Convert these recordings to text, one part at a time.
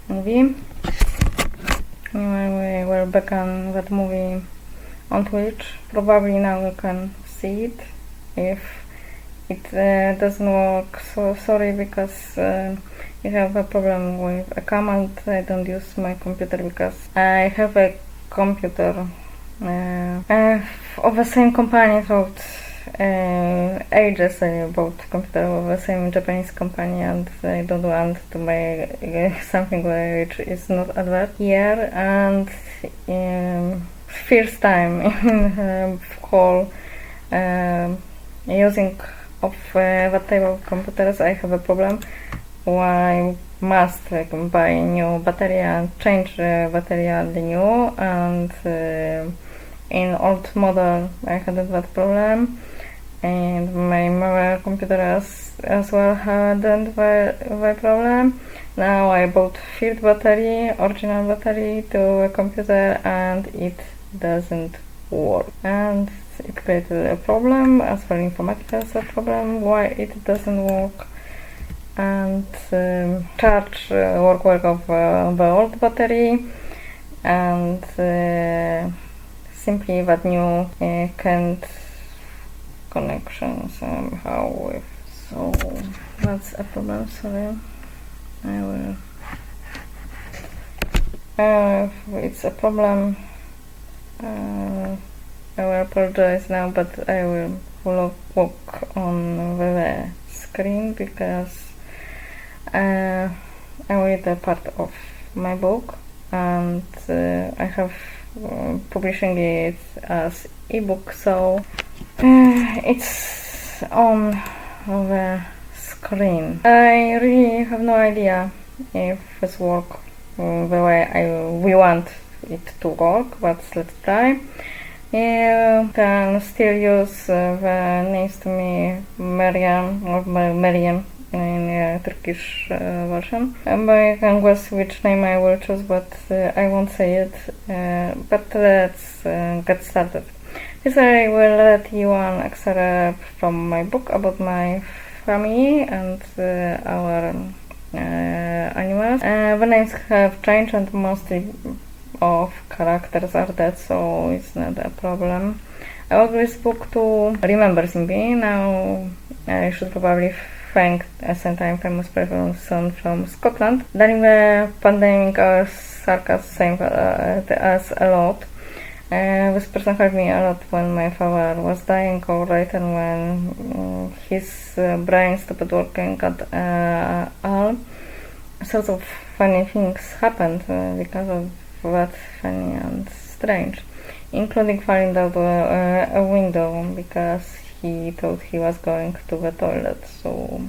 movie. Anyway, we're back on that movie on Twitch. Probably now you can see it. If it doesn't work, so sorry, because you have a problem with a command. I don't use my computer because I have a computer of the same company throughout ages. I bought computer of the same Japanese company, and I don't want to make something which is not advert here. And first time in whole using of that type of computers, I have a problem. I must buy a new battery and change the battery at the new, and in old model I had that problem, and my mother computer as well had the problem. Now I bought third battery, original battery, to a computer, and it doesn't work, and it created a problem as for informatics, a problem why it doesn't work. And charge work of the old battery, and simply that new can't connection somehow with. So that's a problem. Sorry, I will. It's a problem. I will apologize now, but I will look on the screen because I read a part of my book, and I have publishing it as ebook, so it's on the screen. I really have no idea if it's work the way we want it to work, but let's try. You can still use the names to me Mariam or Mariam in Turkish version. I can guess which name I will choose, but I won't say it. But let's get started. This I will let you an excerpt from my book about my family and our animals. The names have changed, and mostly of characters are dead, so it's not a problem. I wrote this book to remember Simbi. Now I should probably thank a certain famous person from Scotland. During the pandemic, our circus saved us a lot. This person helped me a lot when my father was dying, or later when his brain stopped working at all. Sorts of funny things happened because of that, funny and strange, including falling out a window because he thought he was going to the toilet, so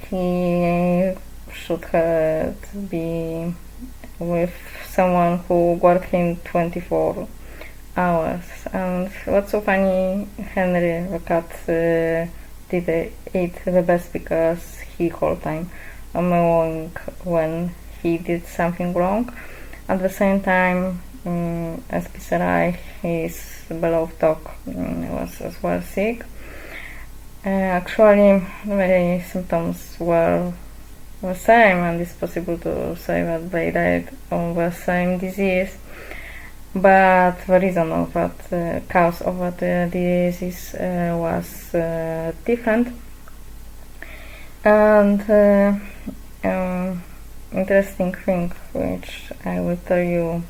he should have be with someone who guarded him 24 hours. And what's so funny, Henry the cat did it the best because he whole time knowing when he did something wrong. At the same time, as Pisarai, his beloved dog was as well sick. Actually, the symptoms were the same, and it's possible to say that they died of the same disease, but the reason of that cause of that disease was different. And interesting thing which I will tell you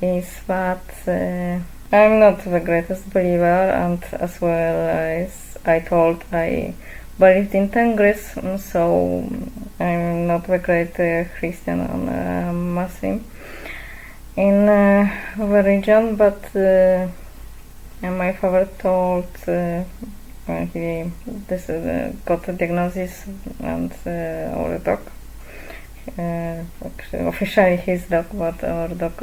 is that I'm not the greatest believer, and as well as I told, I believed in Tengris, so I'm not the great Christian or Muslim in the region, but my father told when he got a diagnosis, and our dog, officially his dog, but our dog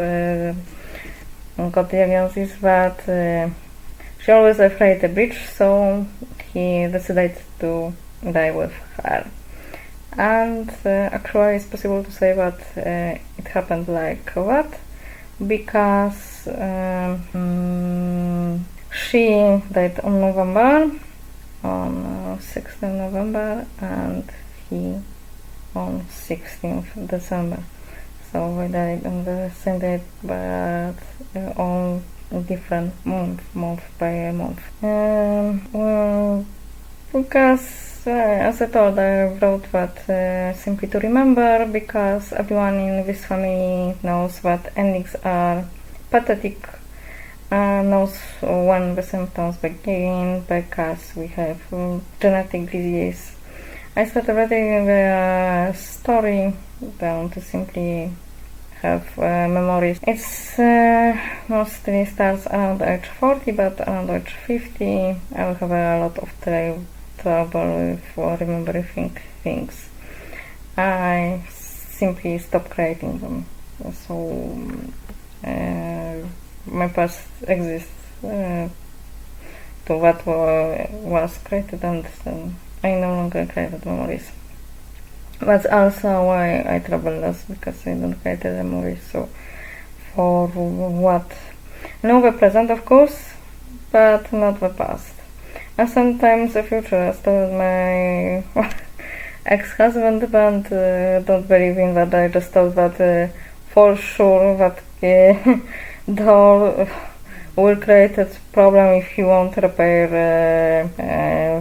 got diagnosis that she always afraid the beach, so he decided to die with her. And actually it's possible to say that it happened like that, because she died on November, on 16th November, and he on 16th December. so we died on the same date, but on different month by month. Well, because as I told, I wrote that simply to remember, because everyone in this family knows that endings are pathetic, knows when the symptoms begin, because we have genetic disease. I started writing the story down to simply have memories. It's mostly starts around age 40, but around age 50 I will have a lot of trouble with remembering things. I simply stop creating them. So my past exists to what was created, and I no longer create memories. That's also why I travel less, because I don't create the memories. So for what? I know the present, of course, but not the past. And sometimes the future. I told my ex-husband, but don't believe in that. I just thought that for sure that door will create a problem if you won't repair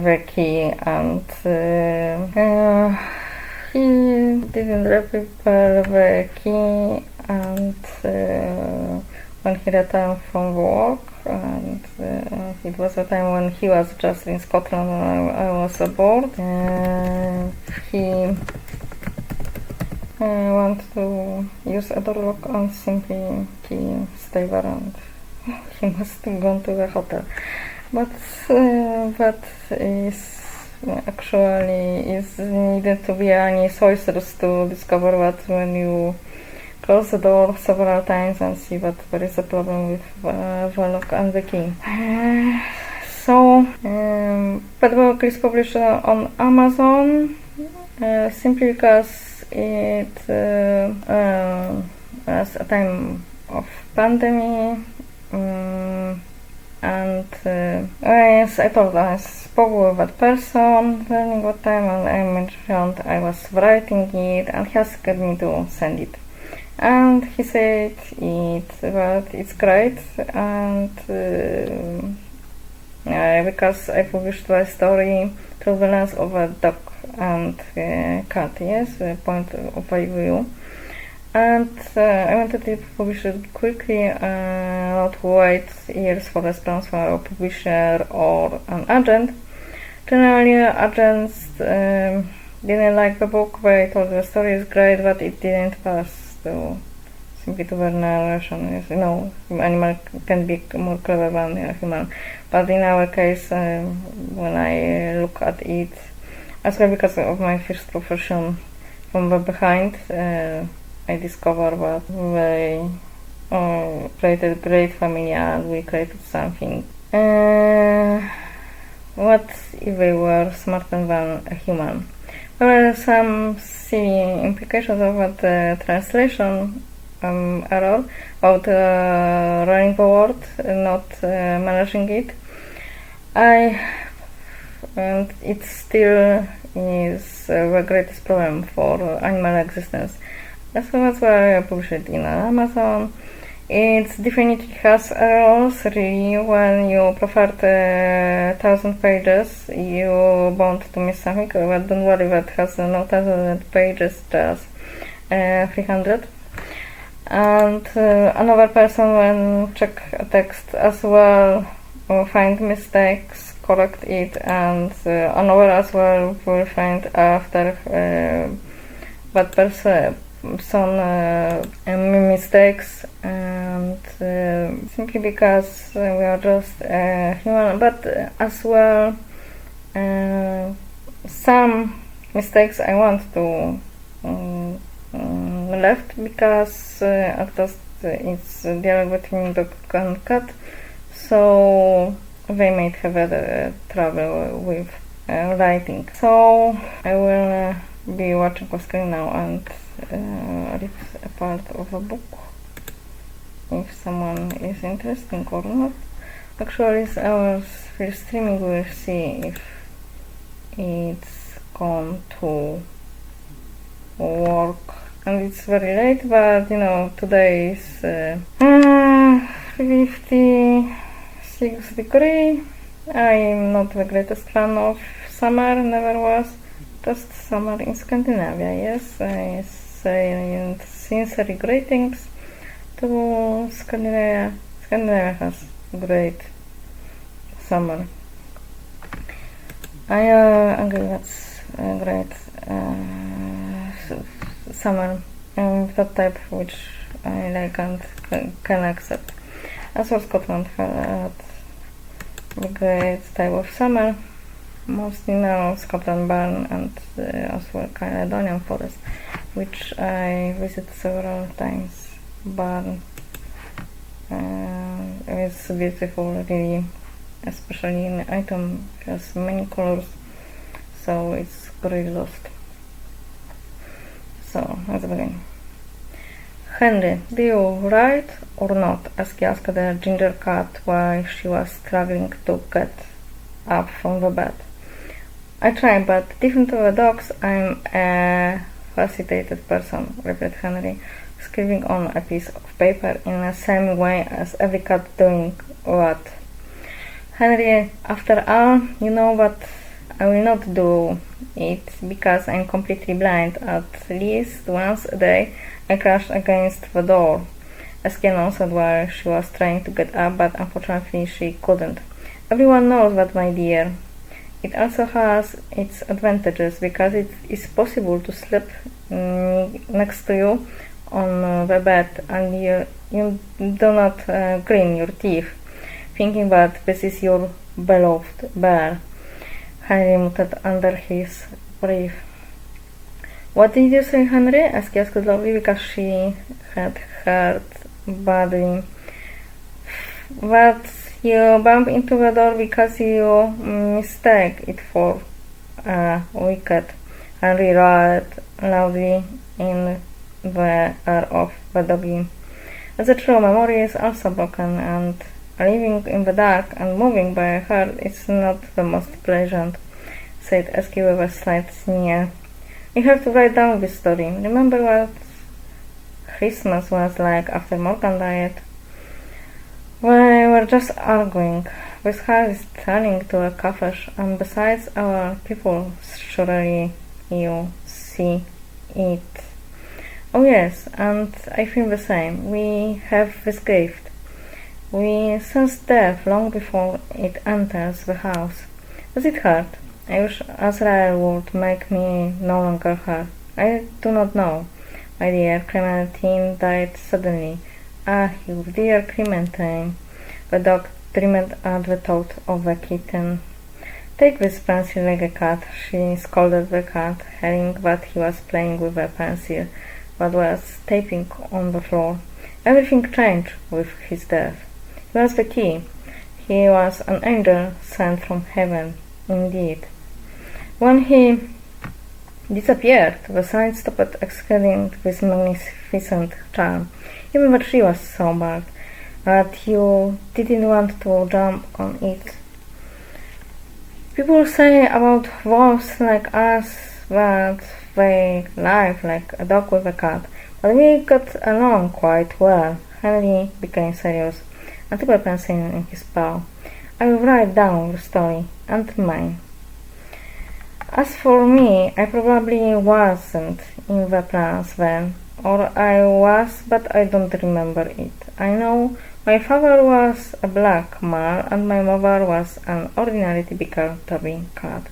the key, and he didn't repair the key, and when he returned from work, and it was a time when he was just in Scotland and I was aboard, he wanted to use a door lock, and simply he stayed there, and he must have gone to the hotel. But that is actually is needed to be any sorceress to discover that when you close the door several times and see that there is a problem with the lock and the key. But the book is published on Amazon simply because it was a time of pandemic. And as I told, I spoke with that person during that time, and I mentioned I was writing it, and he asked me to send it. And he said that it's great, and because I published the story through the lens of a dog and cat, yes, the point of view. And I wanted to publish it quickly, not wait years for response from a publisher or an agent. Generally, agents didn't like the book. They told the story is great, but it didn't pass simply to the narration. Yes, animal can be more clever than a human. But in our case, when I look at it, as well because of my first profession from the behind, I discovered that they created great family, and we created something. What if they were smarter than a human? There are some silly implications of that translation error about running the world, not managing it. And it still is the greatest problem for animal existence. So that's why I published it in Amazon. It definitely has errors, really. When you prefer 1,000 pages, you bound to miss something, but don't worry, that has no 1,000 pages, just 300. And another person, when check a text as well, will find mistakes, correct it, and another as well will find after that person some mistakes, and simply because we are just human, but as well some mistakes I want to left, because at last it's dialogue between dog and cat, so they might have a trouble with writing. So I will be watching the screen now and read a part of a book, if someone is interested or not. Actually, it's our first streaming. We'll see if it's going to work and it's very late, but you know, today is 56 degrees. I'm not the greatest fan of summer, never was. Just summer in Scandinavia, yes. I say sincere greetings to Scandinavia. Scandinavia has great summer. I agree, that's great summer, that type which I like and can accept. As well, Scotland had a great type of summer, mostly now Scotland Burn and as well Caledonian Forest, which I visit several times. Burn, it's beautiful, really, especially in autumn, has many colors, so it's really lost. So let's begin. Henry, do you write or not? Asked the ginger cat while she was struggling to get up from the bed. I try, but different to the dogs, I'm a fascinated person, replied Henry, scribbling on a piece of paper in the same way as every cat doing what. Henry, after all, you know what, I will not do it because I'm completely blind. At least once a day I crashed against the door, Eskia announced while she was trying to get up, but unfortunately she couldn't. Everyone knows that, my dear. It also has its advantages because it is possible to sleep next to you on the bed and you do not grin your teeth, thinking that this is your beloved bear. Henry muttered under his breath. What did you say, Henry? Asked loudly because she had heard badly. That you bump into the door because you mistake it for a wicket. Henry roared loudly in the ear of the doggy. As a true memory is also broken, and living in the dark and moving by heart is not the most pleasant, said Esky with a slight sneer. You have to write down this story. Remember what Christmas was like after Morgan died? We were just arguing. This house is turning to a cafe, and besides our people, surely you see it. Oh yes, and I feel the same. We have this gift. We sense death long before it enters the house. Does it hurt? I wish Azrael would make me no longer hurt. I do not know. My dear Clementine died suddenly. Ah, you dear Clementine. The dog dreamed at the thought of the kitten. Take this pencil like a cat, she scolded the cat, hearing that he was playing with a pencil that was tapping on the floor. Everything changed with his death. He was the key. He was an angel sent from heaven, indeed. When he disappeared, the sign stopped exhaling this magnificent charm. Even the tree was so bad that you didn't want to jump on it. People say about wolves like us that they live like a dog with a cat, but we got along quite well. Henry became serious and took a pencil in his paw. I will write down the story, and mine. As for me, I probably wasn't in the plans then, or I was, but I don't remember it. I know my father was a black mare and my mother was an ordinary typical tabby cat.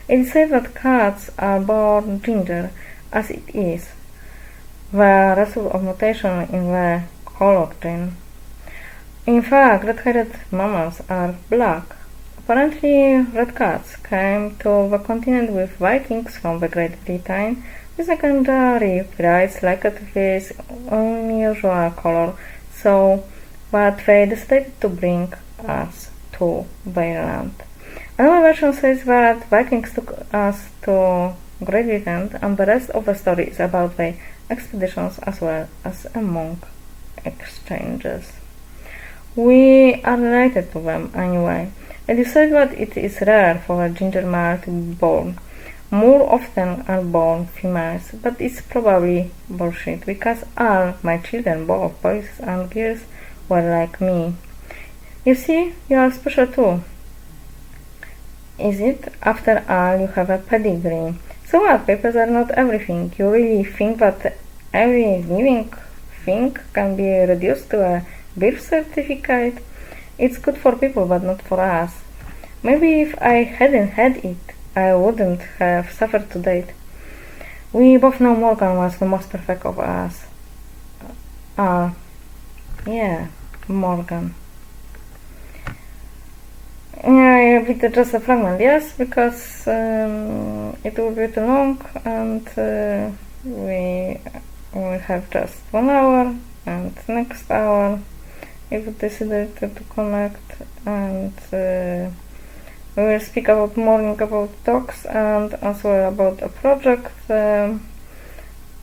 It is said that cats are born ginger, as it is the result of mutation in the color gene. In fact, red-headed mammals are black. Apparently, red cats came to the continent with Vikings from the Great Britain. The secondary pirates liked this unusual color, so but they decided to bring us to their land. Another version says that Vikings took us to Great Britain, and the rest of the story is about the expeditions as well as among exchanges. We are related to them anyway. It is said that it is rare for a ginger mare to be born. more often are born females, but it's probably bullshit because all my children, both boys and girls, were like me. You see, you are special too. Is it? After all, you have a pedigree. So what? Papers are not everything. You really think that every living thing can be reduced to a birth certificate? It's good for people, but not for us. Maybe if I hadn't had it, I wouldn't have suffered to date. We both know Morgan was the most perfect of us. Yeah, Morgan. Yeah, I repeated just a fragment, yes, because it will be too long, and we will have just 1 hour, and next hour, if we decided to connect, and we will speak about morning about dogs and as well about a project. Later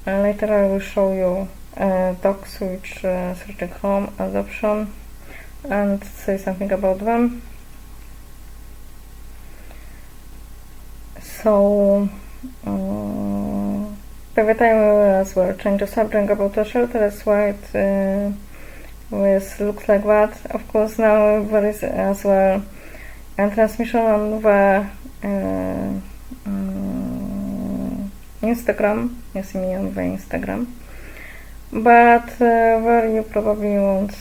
I will show you dogs which searching home adoption and say something about them. So every time we will as well change the subject about the shelter. That's why it looks like that. Of course, now there is as well a transmission on the Instagram. You see me on the Instagram, but where you probably won't.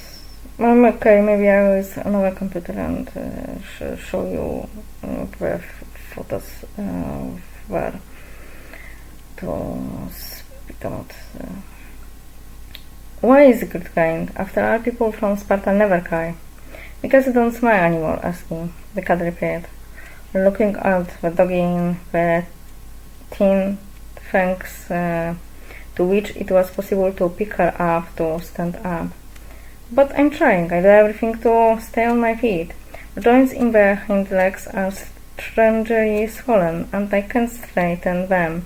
Okay, maybe I will use another computer and show you the photos where to speak about. Why is it good kind? After all, people from Sparta never cry. Because you don't smile anymore, asking, the cat replied, looking at the doggy in the tin, thanks to which it was possible to pick her up to stand up. But I'm trying, I do everything to stay on my feet. The joints in the hind legs are strangely swollen, and I can't straighten them.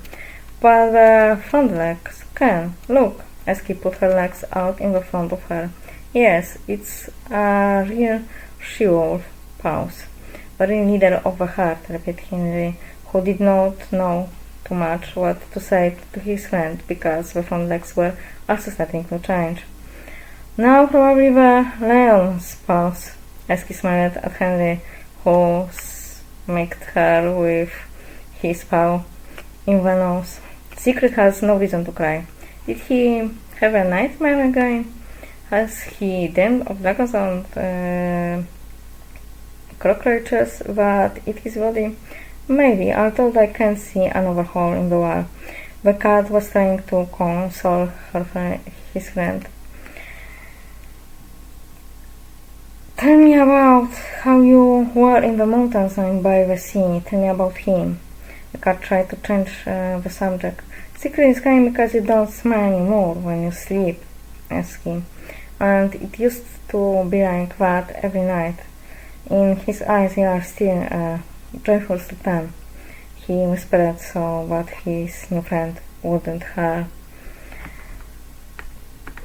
But the front legs can. Look, Esky put her legs out in the front of her. Yes, it's a real she-wolf pause. The real leader of the heart, repeated Henry, who did not know too much what to say to his friend, because the front legs were also starting to change. Now probably the lion's pause. Esky smiled at Henry, who smacked her with his paw in the nose. Secret has no reason to cry. Did he have a nightmare again? Has he dreamed of dragons and cockroaches that eat his body? Maybe, although I can't see another hole in the wall. The cat was trying to console his friend. Tell me about how you were in the mountains and by the sea. Tell me about him. The cat tried to change the subject. Secret is crying because you don't smile anymore when you sleep, asked him. And it used to be like that every night. In his eyes you are still a joyful sultan, he whispered so that his new friend wouldn't hear.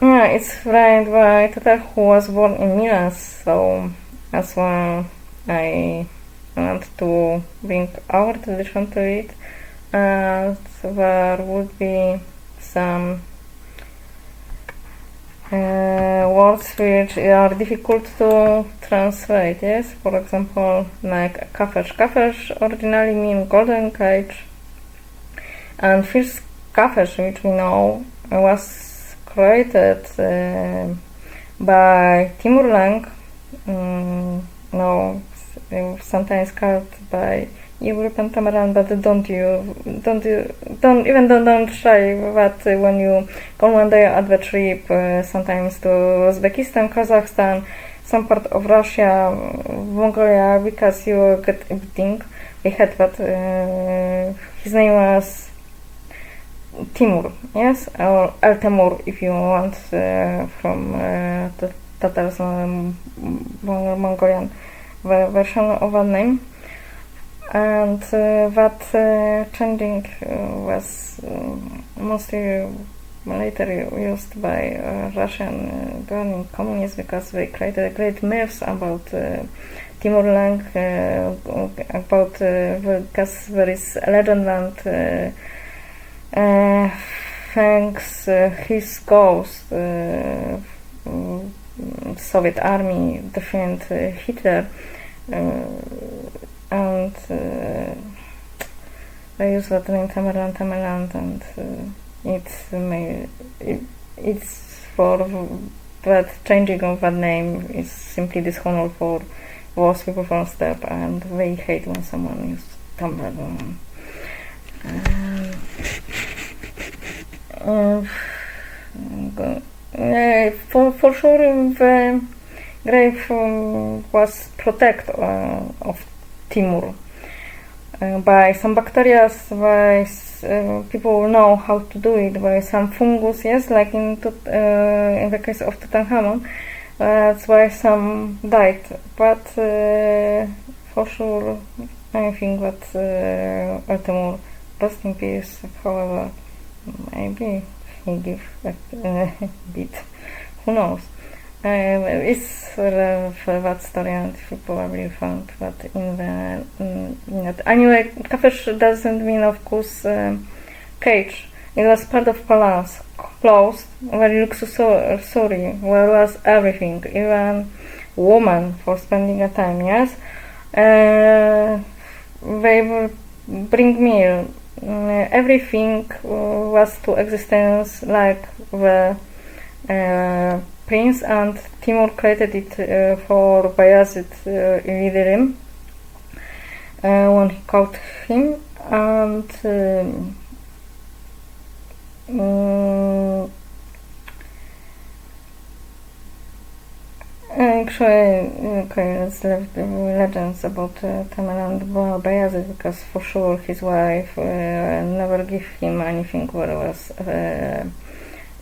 Yeah, it's right by Tatar, who was born in Milan, so as well I want to bring our tradition to it, and there would be some words which are difficult to translate, yes? For example, like kafesh. Kafesh originally means golden cage, and first kafesh, which we know, was created by Timur Lenk, sometimes called by European Tamaran, but don't try that when you go one day at the trip, sometimes to Uzbekistan, Kazakhstan, some part of Russia, Mongolia, because you get everything. They had that, his name was Timur, yes, or El Temur if you want, from the Tatars, Mongolian version of that name. And that changing was mostly later used by Russian governing communists, because they created great myths about Timur Lenk about because there is a legend and thanks his ghost Soviet army defeat Hitler and they use that name Tamerlan and it's for that changing of that name is simply dishonor for those people from steppe, and they hate when someone uses Tamerlan. For sure the grave was protected of Timur by some bacteria, by people know how to do it, by some fungus, yes, like in the case of Tutankhamun. That's why some died, but for sure I think that Timur, rest in peace. However, maybe he give a bit, who knows. It's that story, and you probably found that in the net. Anyway, kafesh doesn't mean, of course, cage. It was part of palace, closed, very luxury, where was everything, even woman for spending a time, yes. They will bring meal. Everything was to existence like the prince, and Timur created it for Bayezid Ildirim when he caught him, and actually, okay, let's leave the legends about Tamerlan Bayezid, because for sure his wife never gave him anything where was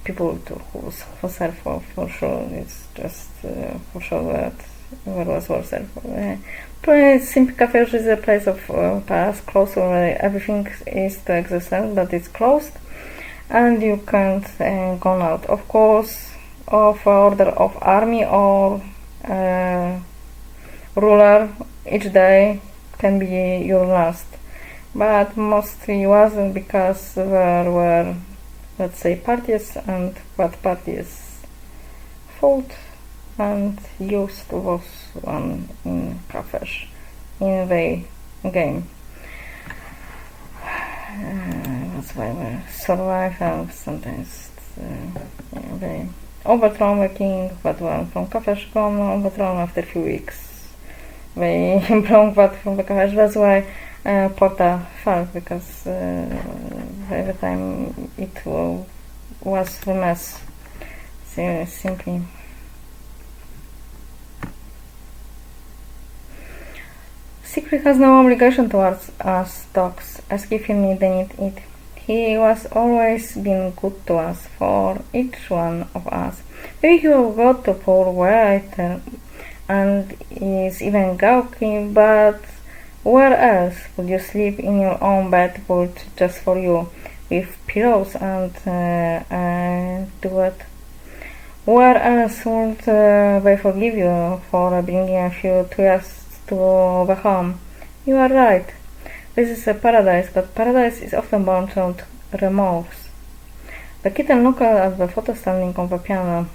people who serve for sure. It's just for sure that there was war serve. Simply Kafesh is a place of past, closed, where everything is to existence, but it's closed and you can't go out. Of course, of order of army or ruler, each day can be your last, but mostly wasn't, because there were, let's say, parties, and what parties fought and used was one in Kafesh in the game. That's why we survive, and sometimes they overthrown the king, but one from Kafesh gone, overthrown after a few weeks. They brought that from the Kafesh. That's why Porta fell, because every time it was a mess. So simply. Secret has no obligation towards us dogs, as given me they need it. He was always been good to us, for each one of us. Maybe he got to poor waiter and is even gawky, but where else would you sleep in your own bed built just for you, with pillows and do it? Where else would they forgive you for bringing a few tourists to the home? You are right. This is a paradise, but paradise is often born from remorse. The kitten looked at the photo standing on the piano,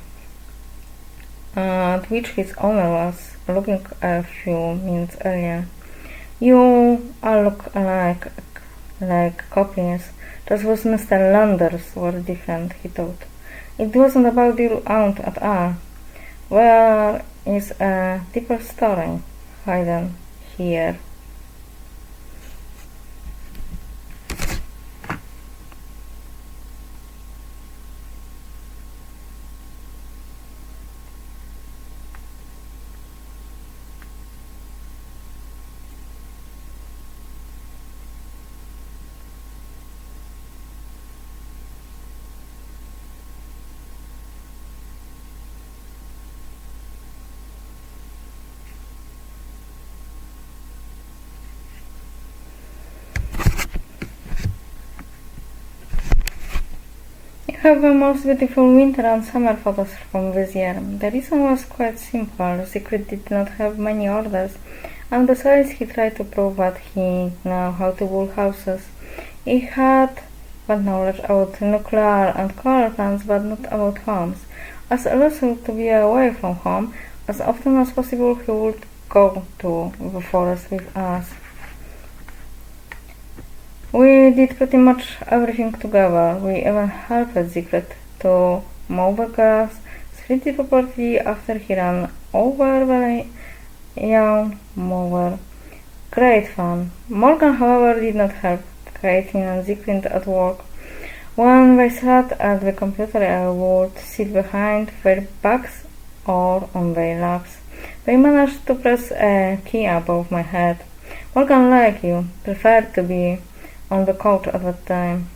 at which his owner was looking a few minutes earlier. You all look alike, like copies. Just was Mr. Landers were different, he thought. It wasn't about your aunt at all. There is a deeper story hidden here. have the most beautiful winter and summer photos from this year. The reason was quite simple. Secret did not have many orders, and besides he tried to prove that he knew how to build houses. He had bad knowledge about nuclear and coal plants, but not about homes. As also to be away from home, as often as possible he would go to the forest with us. We did pretty much everything together. We even helped Secret to mow the grass, split the property after he ran over the young mower. Great fun. Morgan, however, did not help Caitlin and Secret at work. When they sat at the computer, I would sit behind their backs or on their laps. They managed to press a key above my head. Morgan, like you, preferred to be on the couch at that time.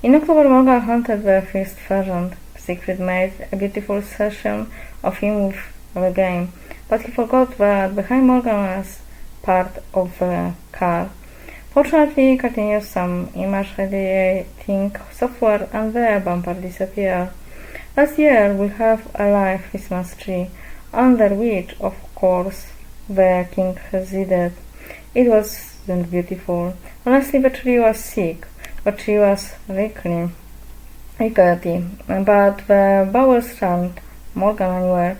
In October, Morgan hunted the first pheasant. Secret made a beautiful session of him with the game, but he forgot that behind Morgan was part of the car. Fortunately, Katin used some image editing software and the bumper disappeared. Last year, we have a live Christmas tree, under which, of course, the king resided. It wasn't beautiful. Honestly, the tree was sick. The tree was rickety, but the boughs shan't Morgan anywhere.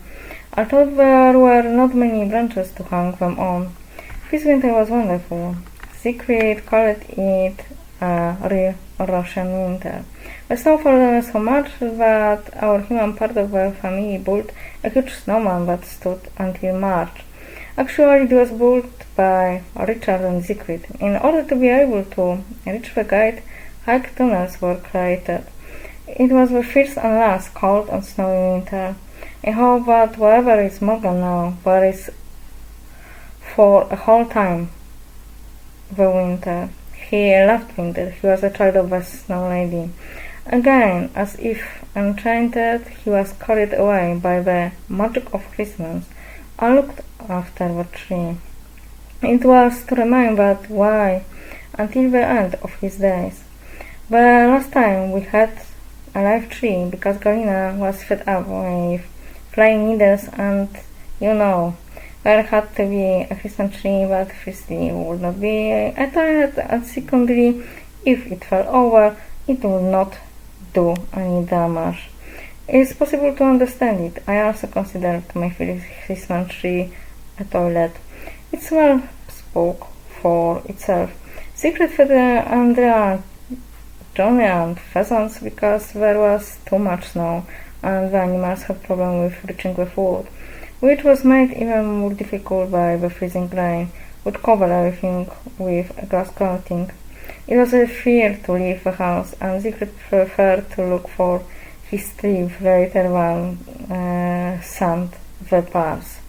I thought there were not many branches to hang them on. This winter was wonderful. Secret called it a real Russian winter. The snow fell so much that our human part of the family built a huge snowman that stood until March. Actually, it was built by Richard and Secret. In order to be able to reach the gate, hike tunnels were created. It was the first and last cold and snowy winter. I hope that wherever is Morgan now, there is for a whole time the winter. He loved winter. He was a child of the snow lady. Again, as if enchanted, he was carried away by the magic of Christmas. I looked after the tree. It was to remain that way until the end of his days. The last time we had a live tree because Galina was fed up with flying needles and, there had to be a Christmas tree, but firstly would not be a toilet, and secondly, if it fell over, it would not do any damage. It is possible to understand it. I also considered my Christmas tree a toilet. It well spoke for itself. Secret fed Andrea, Johnny and pheasants because there was too much snow and the animals had problem with reaching the food, which was made even more difficult by the freezing rain, which covered everything with a glass coating. It was a fear to leave the house, and Secret preferred to look for his sleeve later than sand the paths.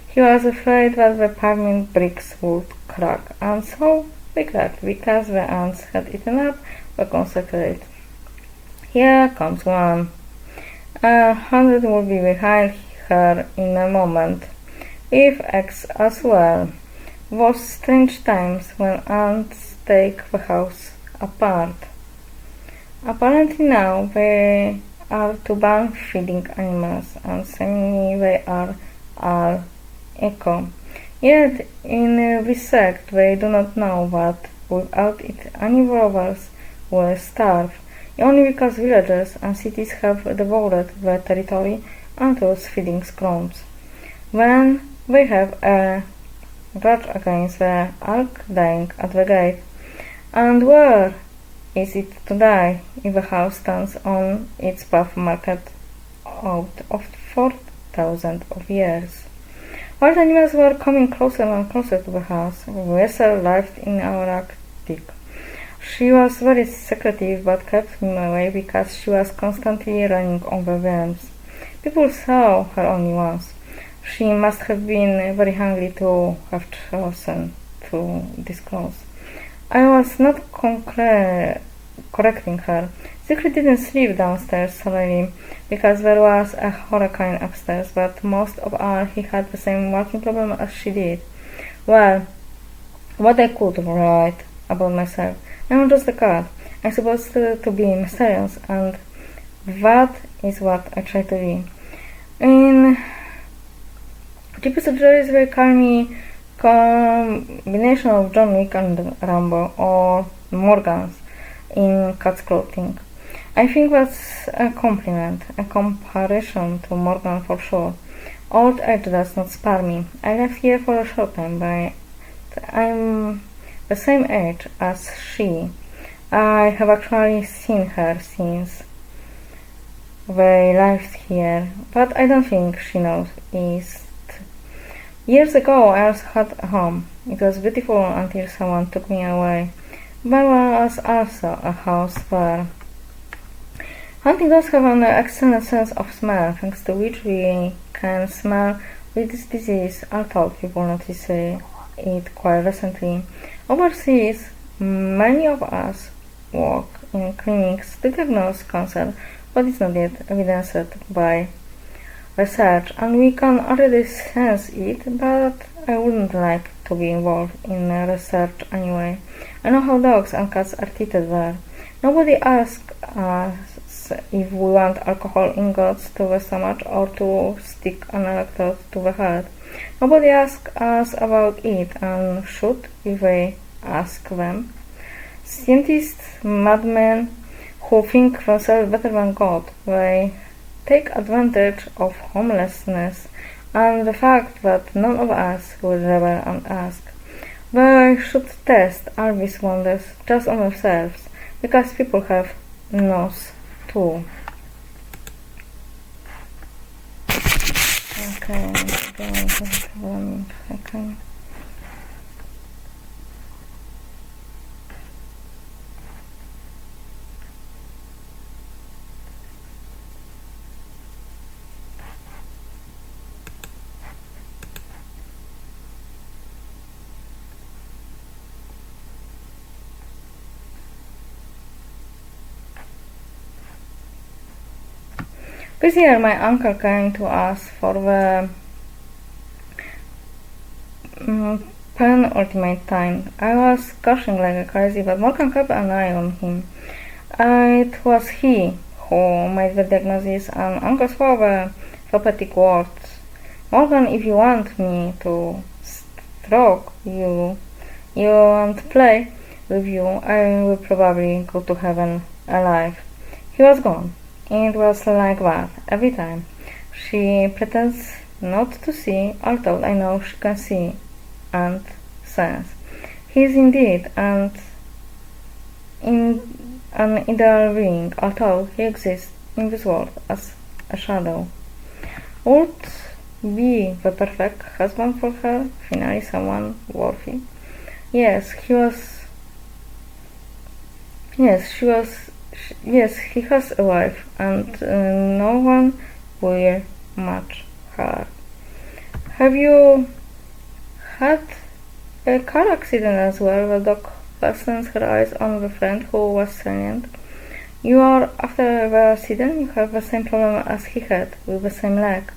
He was afraid that the pavement bricks would crack, and so they cracked because the ants had eaten up the concentrate. Here comes one. 100 will be behind her in a moment, if X as well. Those strange times when ants take the house apart. Apparently now they are to ban feeding animals, and seemingly they are all eco. Yet in this sect they do not know that without it any rovers will starve, only because villages and cities have devoted the territory and those feeding scrums. Then they have a grudge against the elk dying at the gate. And where is it to die if the house stands on its path market out of 4,000 of years? Wild animals were coming closer and closer to the house. Wessel lived in our attic. She was very secretive but kept him away because she was constantly running on the worms. People saw her only once. She must have been very hungry to have chosen to disclose. I was not correcting her. Secret didn't sleep downstairs solely because there was a hurricane upstairs, but most of all he had the same working problem as she did. Well, what I could write about myself. I'm just a cat. I'm supposed to be mysterious and That is what I try to be. In GP surgery is a very calming combination of John Wick and Rambo, or Morgans in cat's clothing. I think that's a compliment, a comparison to Morgan for sure. Old age does not spare me. I left here for a short time, but I'm the same age as she. I have actually seen her since they lived here, but I don't think she knows it. Years ago I also had a home. It was beautiful until someone took me away. There was also a house there. Hunting dogs have an excellent sense of smell, thanks to which we can smell this disease, although people notice it quite recently. Overseas, many of us work in clinics to diagnose cancer, but it's not yet evidenced by research, and we can already sense it, but I wouldn't like to be involved in research anyway. I know how dogs and cats are treated there. Nobody asks us if we want alcohol ingots to the stomach or to stick an electrode to the head. Nobody asks us about it, and should if they ask them. Scientists, madmen who think themselves better than God, they take advantage of homelessness and the fact that none of us will rebel and ask. They should test all these wonders just on themselves, because people have nose too. Okay, okay. This year my uncle came to us for the penultimate time. I was gushing like a crazy, but Morgan kept an eye on him. It was he who made the diagnosis, and Uncle swore the prophetic words. Morgan, if you want me to stroke you and play with you, I will probably go to heaven alive. He was gone. It was like that every time. She pretends not to see, although I know she can see and sense. He is indeed an ideal being, although he exists in this world as a shadow. Would be the perfect husband for her, finally someone worthy? Yes, he was. Yes, she was. Yes, he has a wife, and no one will match her. Have you had a car accident as well? The dog fastens her eyes on the friend who was silent. You are after the accident, you have the same problem as he had, with the same leg.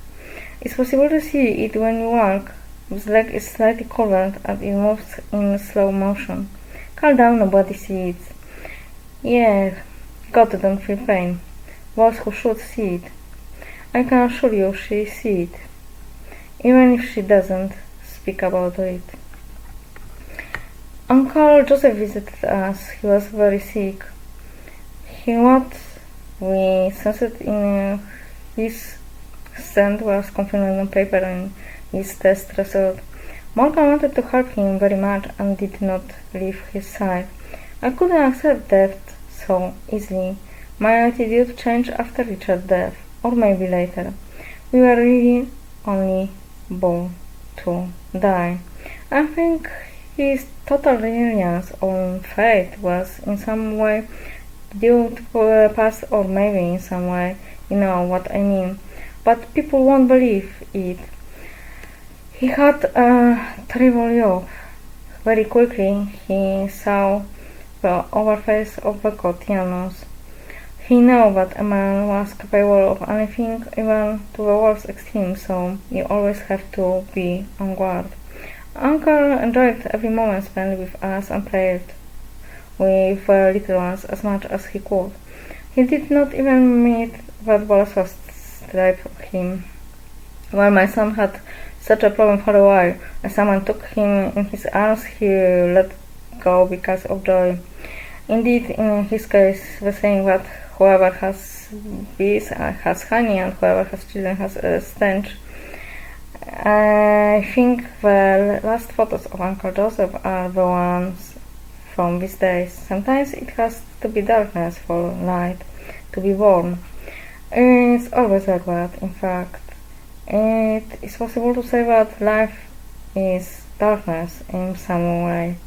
It's possible to see it when you walk. His leg is slightly covered and it moves in slow motion. Calm down, nobody sees it. Yeah. God don't feel pain. Those who should see it. I can assure you she sees it, even if she doesn't speak about it. Uncle Joseph visited us. He was very sick. What we sensed in his scent was confirmed on paper and his test result. Morgan wanted to help him very much and did not leave his side. I couldn't accept death so easily. My attitude changed after Richard's death, or maybe later. We were really only born to die. I think his total reliance on fate was in some way due to the past, or maybe in some way, you know what I mean. But people won't believe it. He had a terrible youth. Very quickly he saw the overface of the Cotianos. He knew that a man was capable of anything, even to the worst extreme, so you always have to be on guard. Uncle enjoyed every moment spent with us and played with the little ones as much as he could. He did not even meet what balls was stripped of him. While my son had such a problem for a while, as someone took him in his arms, he let go because of joy. Indeed, in his case, the saying that whoever has bees has honey and whoever has children has a stench. I think the last photos of Uncle Joseph are the ones from these days. Sometimes it has to be darkness for light to be born. It's always like that, in fact. It is possible to say that life is darkness in some way.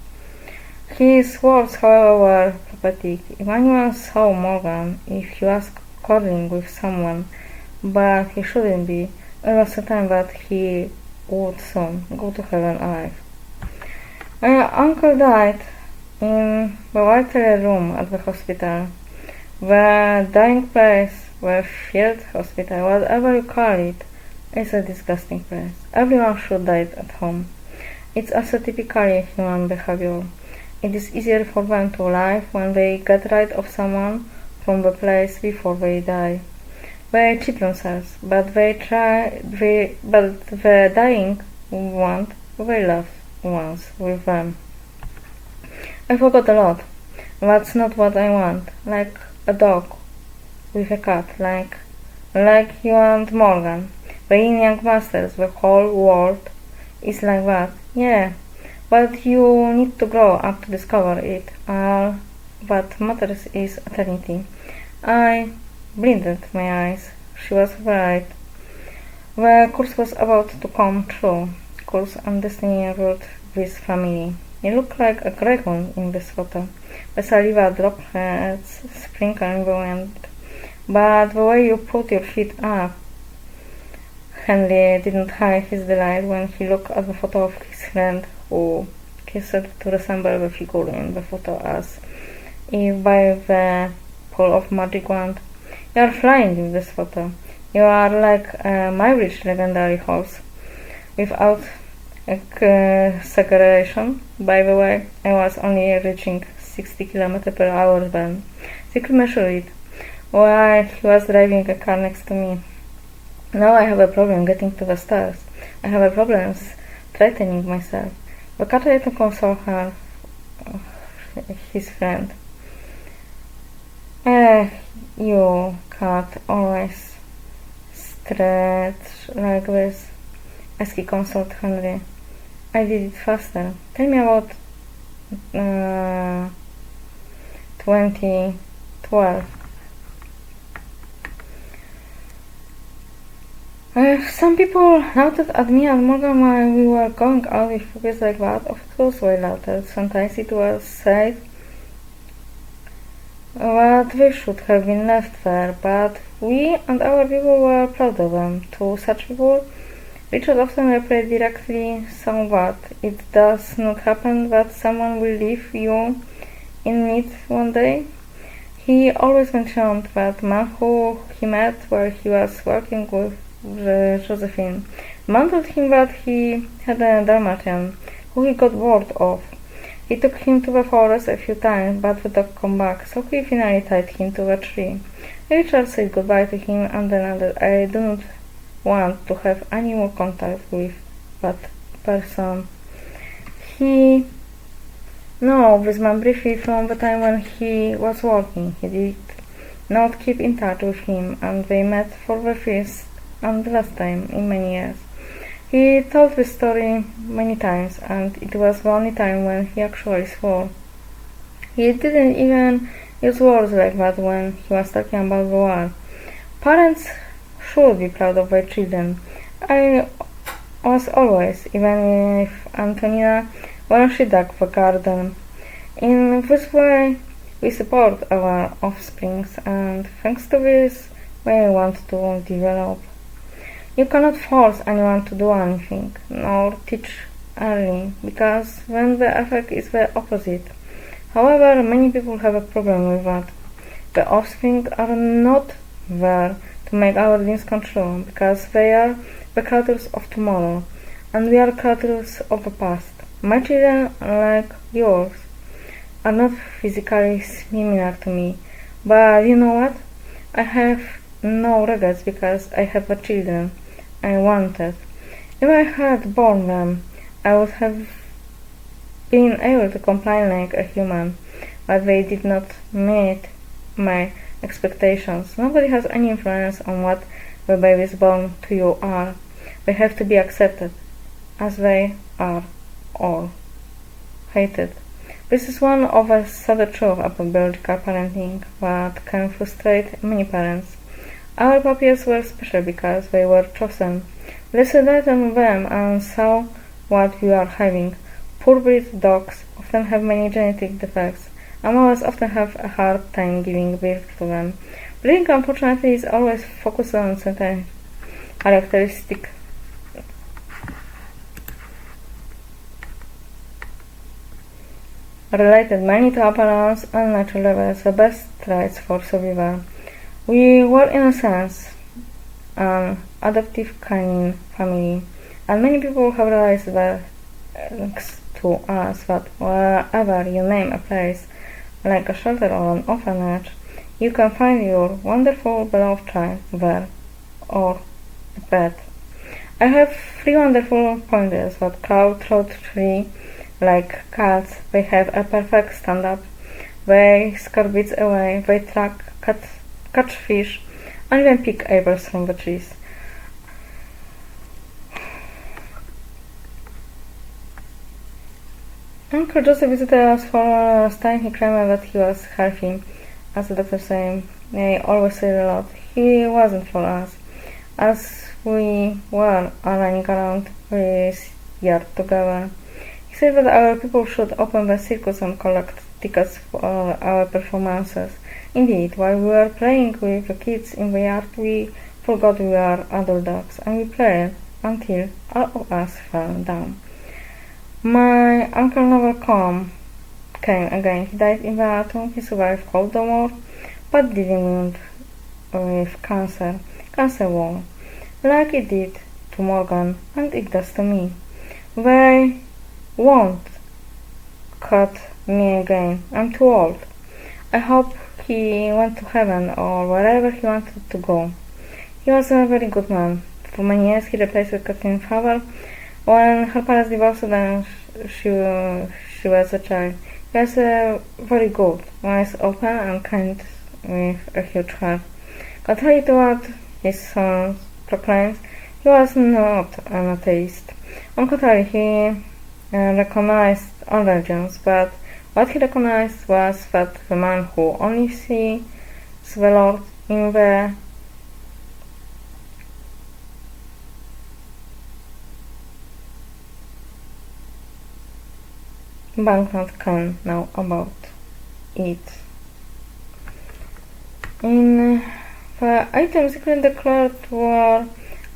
His words, however, were prophetic. Emmanuel saw Morgan if he was quarreling with someone, but he shouldn't be. It was certain that he would soon go to heaven alive. My uncle died in the white room at the hospital. The dying place, the field hospital, whatever you call it, is a disgusting place. Everyone should die at home. It's also typically human behavior. It is easier for them to live when they get rid of someone from the place before they die. They cheat themselves, but the dying want their loved ones with them. I forgot a lot. That's not what I want. Like a dog with a cat. Like you and Morgan. The young masters, the whole world is like that. Yeah, but you need to grow up to discover it. All that matters is eternity. I blinded my eyes. She was right. The curse was about to come true. Curse and destiny ruled this family. You look like a dragon in this photo. The saliva droplets sprinkle in the wind. But the way you put your feet up. Henry didn't hide his delight when he looked at the photo of his friend, who kissed to resemble the figure in the photo as if by the pull of magic wand. You are flying in this photo. You are like my rich legendary horse, without exaggeration. By the way, I was only reaching 60 km/h then. He could measure it while he was driving a car next to me. Now I have a problem getting to the stars. I have a problem threatening myself. The cat tried to console her, his friend. You cat always stretch like this, as he consoled Henry. I did it faster. Tell me about 2012. Some people noted at me and Morgan while we were going out with figures like that. Of course, way louder. Sometimes it was said that they should have been left there, but we and our people were proud of them. To such people, Richard often replied directly, so that it does not happen that someone will leave you in need one day. He always mentioned that man who he met while he was working with Josephine. The man told him that he had a Dalmatian who he got bored of. He took him to the forest a few times, but the dog came back, so he finally tied him to a tree. Richard said goodbye to him and then added, I do not want to have any more contact with that person. No, this man briefly from the time when he was working. He did not keep in touch with him, and they met for the first and the last time in many years. He told this story many times, and it was the only time when he actually swore. He didn't even use words like that when he was talking about the war. Parents should be proud of their children. I was always, even if Antonina, when she dug the garden. In this way, we support our offsprings, and thanks to this, we want to develop. You cannot force anyone to do anything, nor teach early, because then the effect is the opposite. However, many people have a problem with that. The offspring are not there to make our dreams come true, because they are the creators of tomorrow, and we are creators of the past. My children, like yours, are not physically similar to me, But you know what? I have no regrets because I have a children I wanted. If I had born them, I would have been able to comply like a human, but they did not meet my expectations. Nobody has any influence on what the babies born to you are. They have to be accepted as they are, or hated. This is one of the sad truths about biological parenting that can frustrate many parents. Our puppies were special because they were chosen. We decided on them and saw what we are having. Purebred dogs often have many genetic defects, and mothers often have a hard time giving birth to them. Breeding, unfortunately, is always focused on certain characteristics related mainly to appearance and natural levels, the best traits for survival. We were, in a sense, an adoptive canine family, and many people have realized that to us that wherever you name a place, like a shelter or an orphanage, you can find your wonderful beloved child there, or a pet. I have 3 wonderful pointers that crowd through tree like cats. They have a perfect stand-up. They scare beats away. They catch fish, and even pick apples from the trees. Uncle Joseph visited us for the last time. He claimed that he was healthy, as the doctor said. They always say a lot. He wasn't for us, as we were running around this yard together. He said that our people should open the circus and collect tickets for our performances. Indeed, while we were playing with the kids in the yard, we forgot we were adult dogs, and we played until all of us fell down. My uncle never came again. He died in the autumn. He survived Holodomor, but dealing with cancer won, like it did to Morgan, and it does to me. They won't cut me again. I'm too old. I hope he went to heaven or wherever he wanted to go. He was a very good man. For many years he replaced Kathleen Favre. When her parents divorced and she was a child, he was very good, nice, open and kind with a huge heart. Contrary to what his son proclaims, he was not an atheist. On the contrary, he recognized all religions, but what he recognized was that the man who only sees the Lord in the banknote can know about it. In the items Secret declared war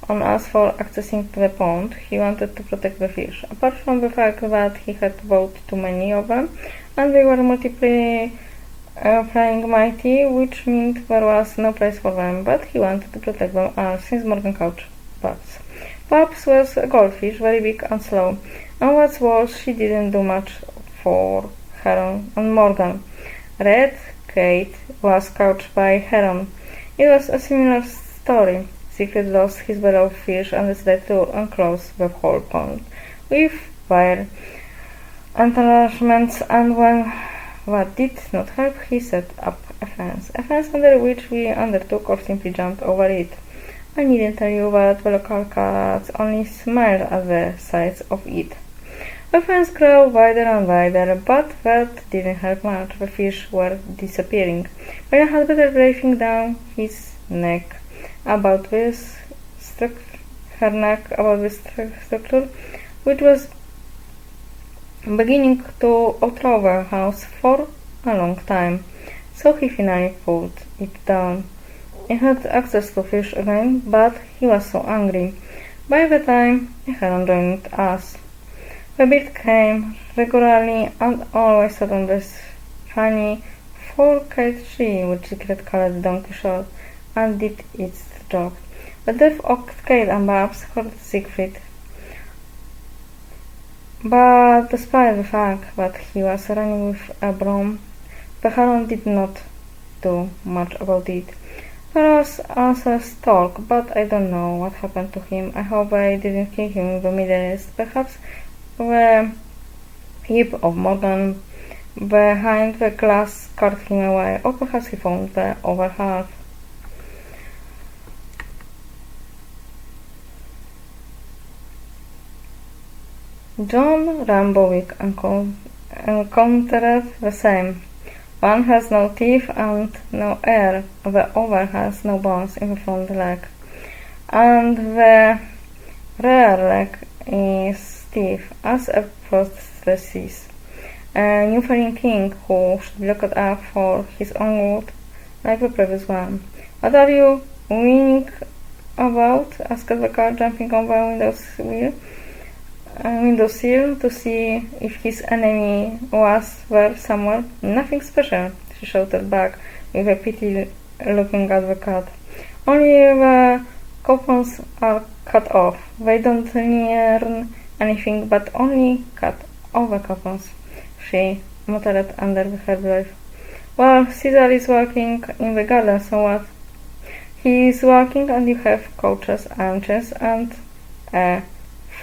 on us for accessing the pond. He wanted to protect the fish. Apart from the fact that he had bought too many of them, and they were multiplying mighty, which meant there was no place for them, but he wanted to protect them all, since Morgan caught Babs. Babs was a goldfish, very big and slow, and what's worse, she didn't do much for Heron and Morgan. Red Kate was caught by Heron. It was a similar story. Secret lost his beloved fish and decided to enclose the whole pond with wire entrenchments, and when that did not help, he set up a fence under which we undertook or simply jumped over it. I needn't tell you that the local cats only smiled at the sight of it. The fence grew wider and wider, but that didn't help much. The fish were disappearing. Byron had better breathing down his neck about this structure, which was beginning to outlaw the house for a long time, so he finally pulled it down. He had access to fish again, but he was so angry. By the time he hadn't joined us, the bird came regularly and always sat on this funny forked tree which Secret called Don Quixote, and did its job. The death of Kate and Babs hurt Siegfried, but despite the fact that he was running with a broom, the Heron did not do much about it. There was also a stalk, but I don't know what happened to him. I hope I didn't kill him in the Middle East. Perhaps the heap of Morgan behind the glass scared him away, or perhaps he found the other half. John Rambowick encountered the same. One has no teeth and no ear, the other has no bones in the front leg, and the rear leg is stiff as a prosthesis. A Newfoundland king who should be locked up for his own wood, like the previous one. What are you whining about? Asked the car, jumping over window sill to see if his enemy was there somewhere. Nothing special, she shouted back, with a pity looking at the cat. Only the coupons are cut off. They don't learn anything but only cut off the coupons, she muttered under her breath. Well, Caesar is working in the garden, so what? He is working and you have couches, armchairs, and a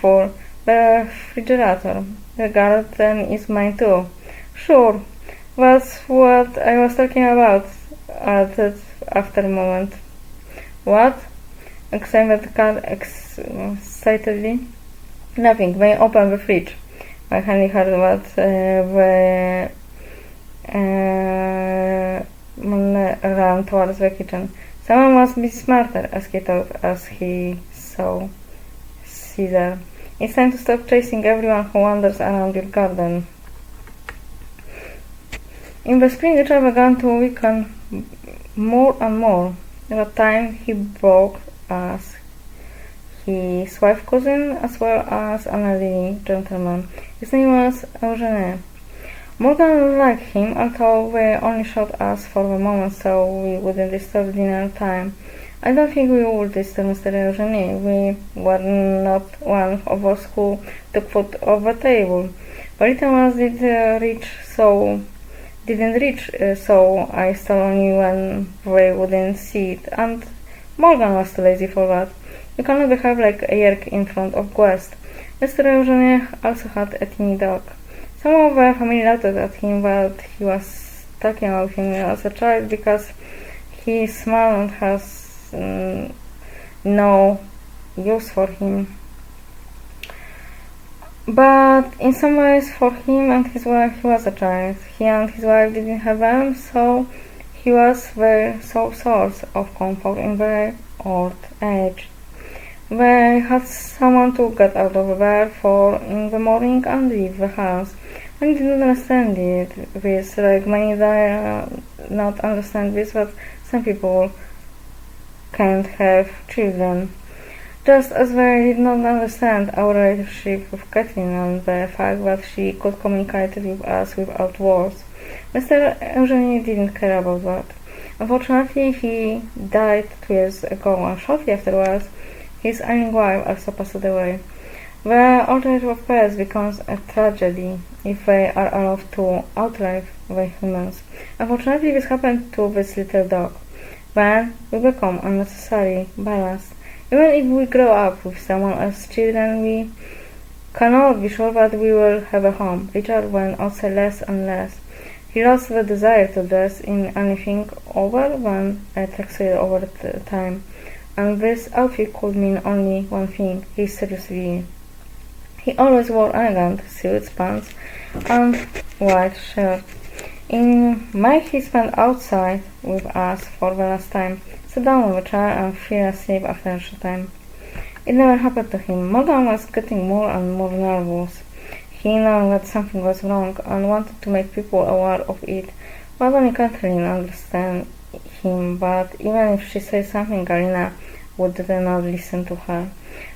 full refrigerator. The garden is mine too. Sure, that's what I was talking about, added after a moment. What? Exclaimed the cat excitedly. Nothing. May open the fridge. My handy heard what the man ran towards the kitchen. Someone must be smarter, as he thought as he saw Caesar. It's time to stop chasing everyone who wanders around your garden. In the spring, the child began to weaken more and more. At the time, he broke as his wife's cousin, as well as an elderly gentleman. His name was Eugene. Morgan liked him, although they only shot us for the moment, so we wouldn't disturb dinner time. I don't think we would disturb Mr. Eugene. We were not one of us who took food off the table. But little ones didn't reach, so I stole only when they wouldn't see it, and Morgan was too lazy for that. You cannot behave like a yerk in front of guests. Mr. Eugene also had a teeny dog. Some of the family laughed at him, but he was talking about him as a child because he is small and has no use for him. But in some ways, for him and his wife, he was a child. He and his wife didn't have them, so he was their sole source of comfort in their old age. They had someone to get out of bed for in the morning and leave the house. I didn't understand this, like many not understand this, but some people can't have children. Just as they did not understand our relationship with Kathleen and the fact that she could communicate with us without words. Mr. Eugene didn't care about that. Unfortunately, he died 2 years ago, and shortly afterwards, his ailing wife also passed away. The old age of pets becomes a tragedy if they are allowed to outlive the humans. Unfortunately, this happened to this little dog. Then we become unnecessarily balanced. Even if we grow up with someone else's children, we cannot be sure that we will have a home. Richard went outside less and less. He lost the desire to dress in anything other than a tuxedo over time, and this outfit could mean only one thing: he's seriously ill. He always wore elegant suits, pants, and white shirt. In May he spent outside with us for the last time, sat down on the chair and fell asleep after a short time. It never happened to him. Morgan was getting more and more nervous. He knew that something was wrong and wanted to make people aware of it. But only Kathleen understood him, but even if she said something, Galina would not listen to her.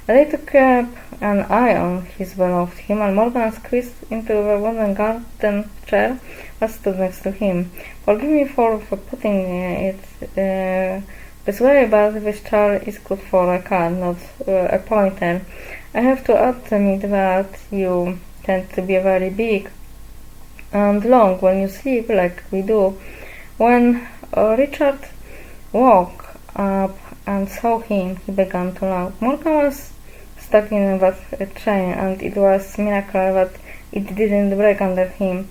They took up an eye on his beloved. Him and Morgan squeezed into the wooden garden chair that stood next to him. Forgive me for putting it this way, but this chair is good for a cat, not a pointer. I have to admit that you tend to be very big and long when you sleep, like we do. When Richard woke up and saw him. He began to laugh. Morgan was stuck in that chain, and it was a miracle that it didn't break under him.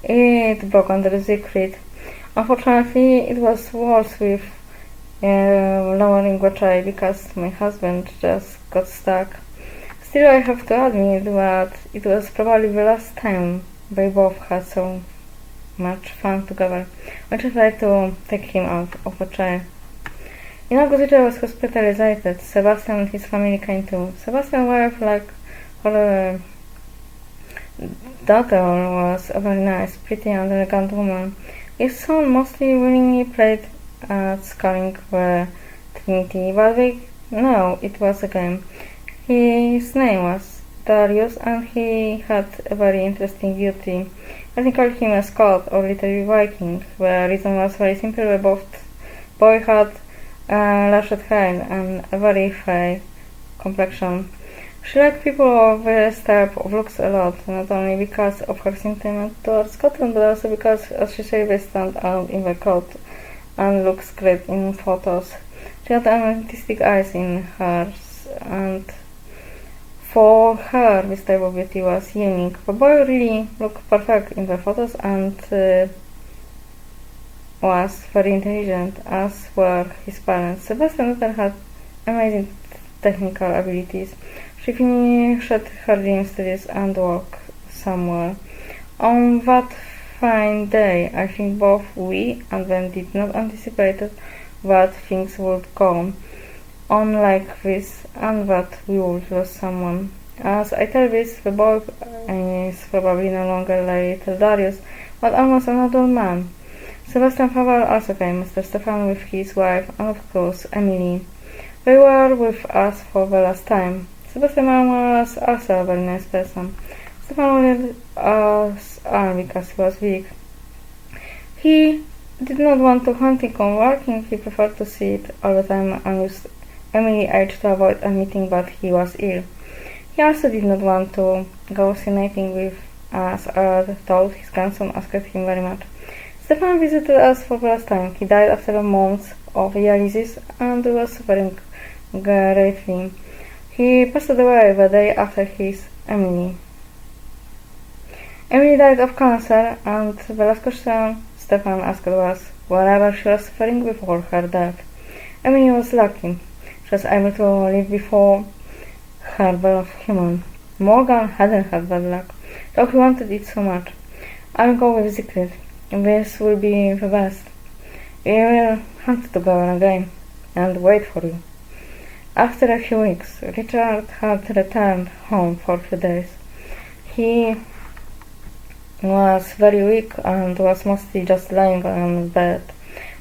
It broke under the secret. Unfortunately, it was worse with lowering the tray because my husband just got stuck. Still, I have to admit that it was probably the last time they both had so much fun together. I just tried to take him out of the chair. In August, Richard was hospitalized. Sebastian and his family came too. Sebastian's wife, like her daughter, was a very nice, pretty and elegant woman. His son mostly willingly played at scaring the Trinity, but no, it was a game. His name was Darius, and he had a very interesting beauty. I think called him a Scot or Little Viking. The reason was very simple. The boy had lashed hair and a very fair complexion. She liked people of this type of looks a lot, not only because of her sentiment towards Scotland, but also because, as she said, they stand out in the crowd and looks great in photos. She had artistic eyes in hers, and for her, this type of beauty was unique. The boy really looked perfect in the photos and was very intelligent, as were his parents. Sebastian had amazing technical abilities. She finished her gym studies and worked somewhere. On that fine day, I think both we and them did not anticipate that things would go on like this and that we would lose someone. As I tell this, the boy is probably no longer little Darius, but almost an adult man. Sebastian's father also came, Mr. Stefan with his wife and of course Emily. They were with us for the last time. Sebastian's mom was also a very nice person. Stefan wanted us all because he was big. He did not want to hunting or working, he preferred to sit all the time and used Emily urged to avoid admitting that he was ill. He also did not want to go sniping with us, though his grandson asked him very much. Stefan visited us for the last time. He died after a month of dialysis and was suffering greatly. He passed away the day after his Emily. Emily died of cancer, and the last question Stefan asked was wherever she was suffering before her death. Emily was lucky. She was able to live before her beloved human. Morgan hadn't had that luck, though he wanted it so much. I'll go with the secret. This will be the best. We will hunt together again and wait for you. After a few weeks, Richard had returned home for 2 days. He was very weak and was mostly just lying on bed.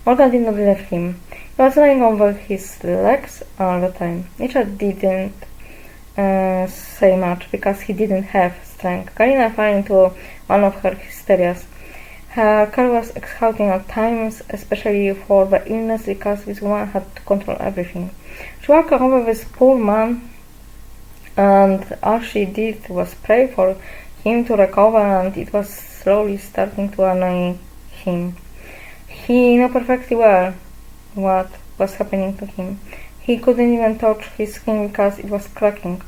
Morgan did not believe him. He was lying over his legs all the time. Richard didn't say much because he didn't have strength. Karina fell into one of her hysterias. Her car was exhausting at times, especially for the illness, because this woman had to control everything. She walked over this poor man, and all she did was pray for him to recover, and it was slowly starting to annoy him. He knew perfectly well what was happening to him. He couldn't even touch his skin because it was cracking.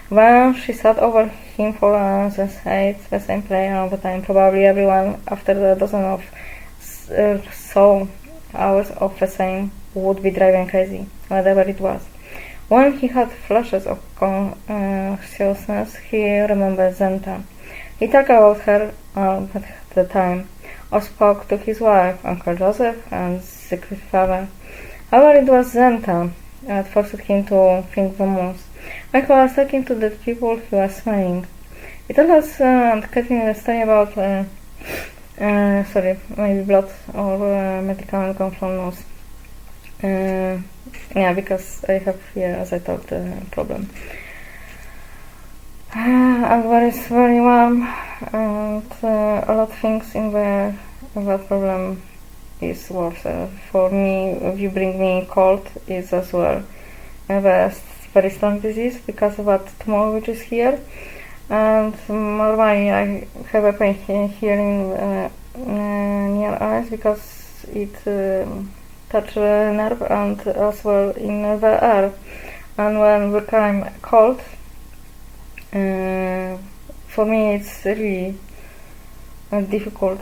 When she sat over him for hours and said the same prayer all the time, probably everyone after a dozen of so hours of the same would be driving crazy, whatever it was. When he had flashes of consciousness, he remembered Zenta. He talked about her at the time, or spoke to his wife, Uncle Joseph, and secret father. However, it was Zenta that forced him to think the most. When he was talking to the people, he was smiling. He told us getting a story about maybe blood or medical from nose. Yeah, because I have here, as I thought, the problem. And there is very warm, and a lot of things in there. That problem is worse. For me, if you bring me cold, it's as well a very strong disease because of that tumor which is here. And normally I have a pain here in near eyes because it touch the nerve and as well in the air. And when became cold, for me it's really a difficult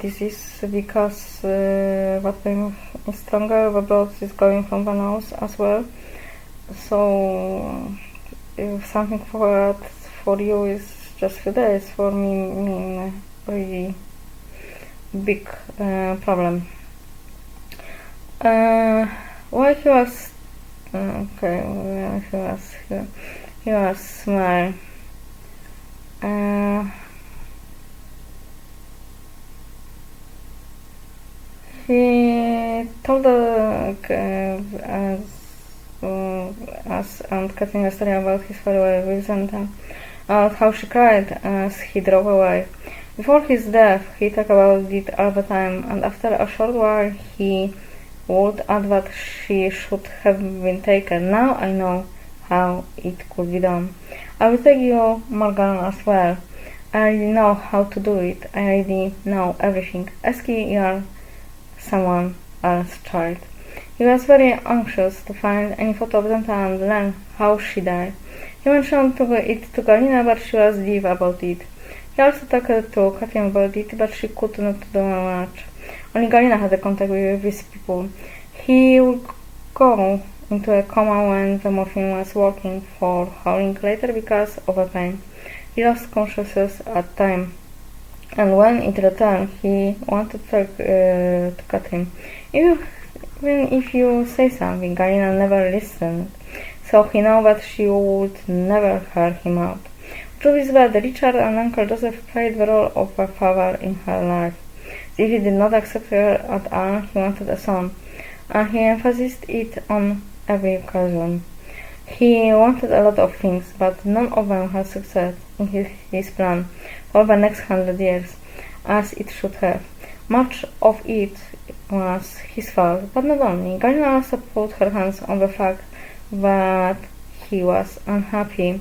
disease because what pain is stronger, the blood is going from the nose as well. So if something for you is just few days, for me mean really big problem. Why he was okay? He was smile. He told us and Kathleen a story about his farewell with Zenta, about how she cried as he drove away. Before his death, he talked about it all the time, and after a short while, he would add that she should have been taken. Now I know how it could be done. I will take you, Morgan, as well. I already know how to do it. I already know everything. Ask your someone else's child. He was very anxious to find any photo of Zenta and learn how she died. He mentioned it to Galina, but she was deep about it. He also talked to Kathleen about it, but she could not do much. Only Galina had a contact with these people. He would go into a coma when the morphine was working for howling later because of the pain. He lost consciousness at time, and when it returned, he wanted to cut him. Even if you say something, Galina never listened, so he knew that she would never hear him out. Truth is that Richard and Uncle Joseph played the role of a father in her life. If he did not accept her at all, he wanted a son, and he emphasized it on every occasion. He wanted a lot of things, but none of them had success in his plan for the next 100 years, as it should have. Much of it was his fault, but not only. Galina also put her hands on the fact that he was unhappy.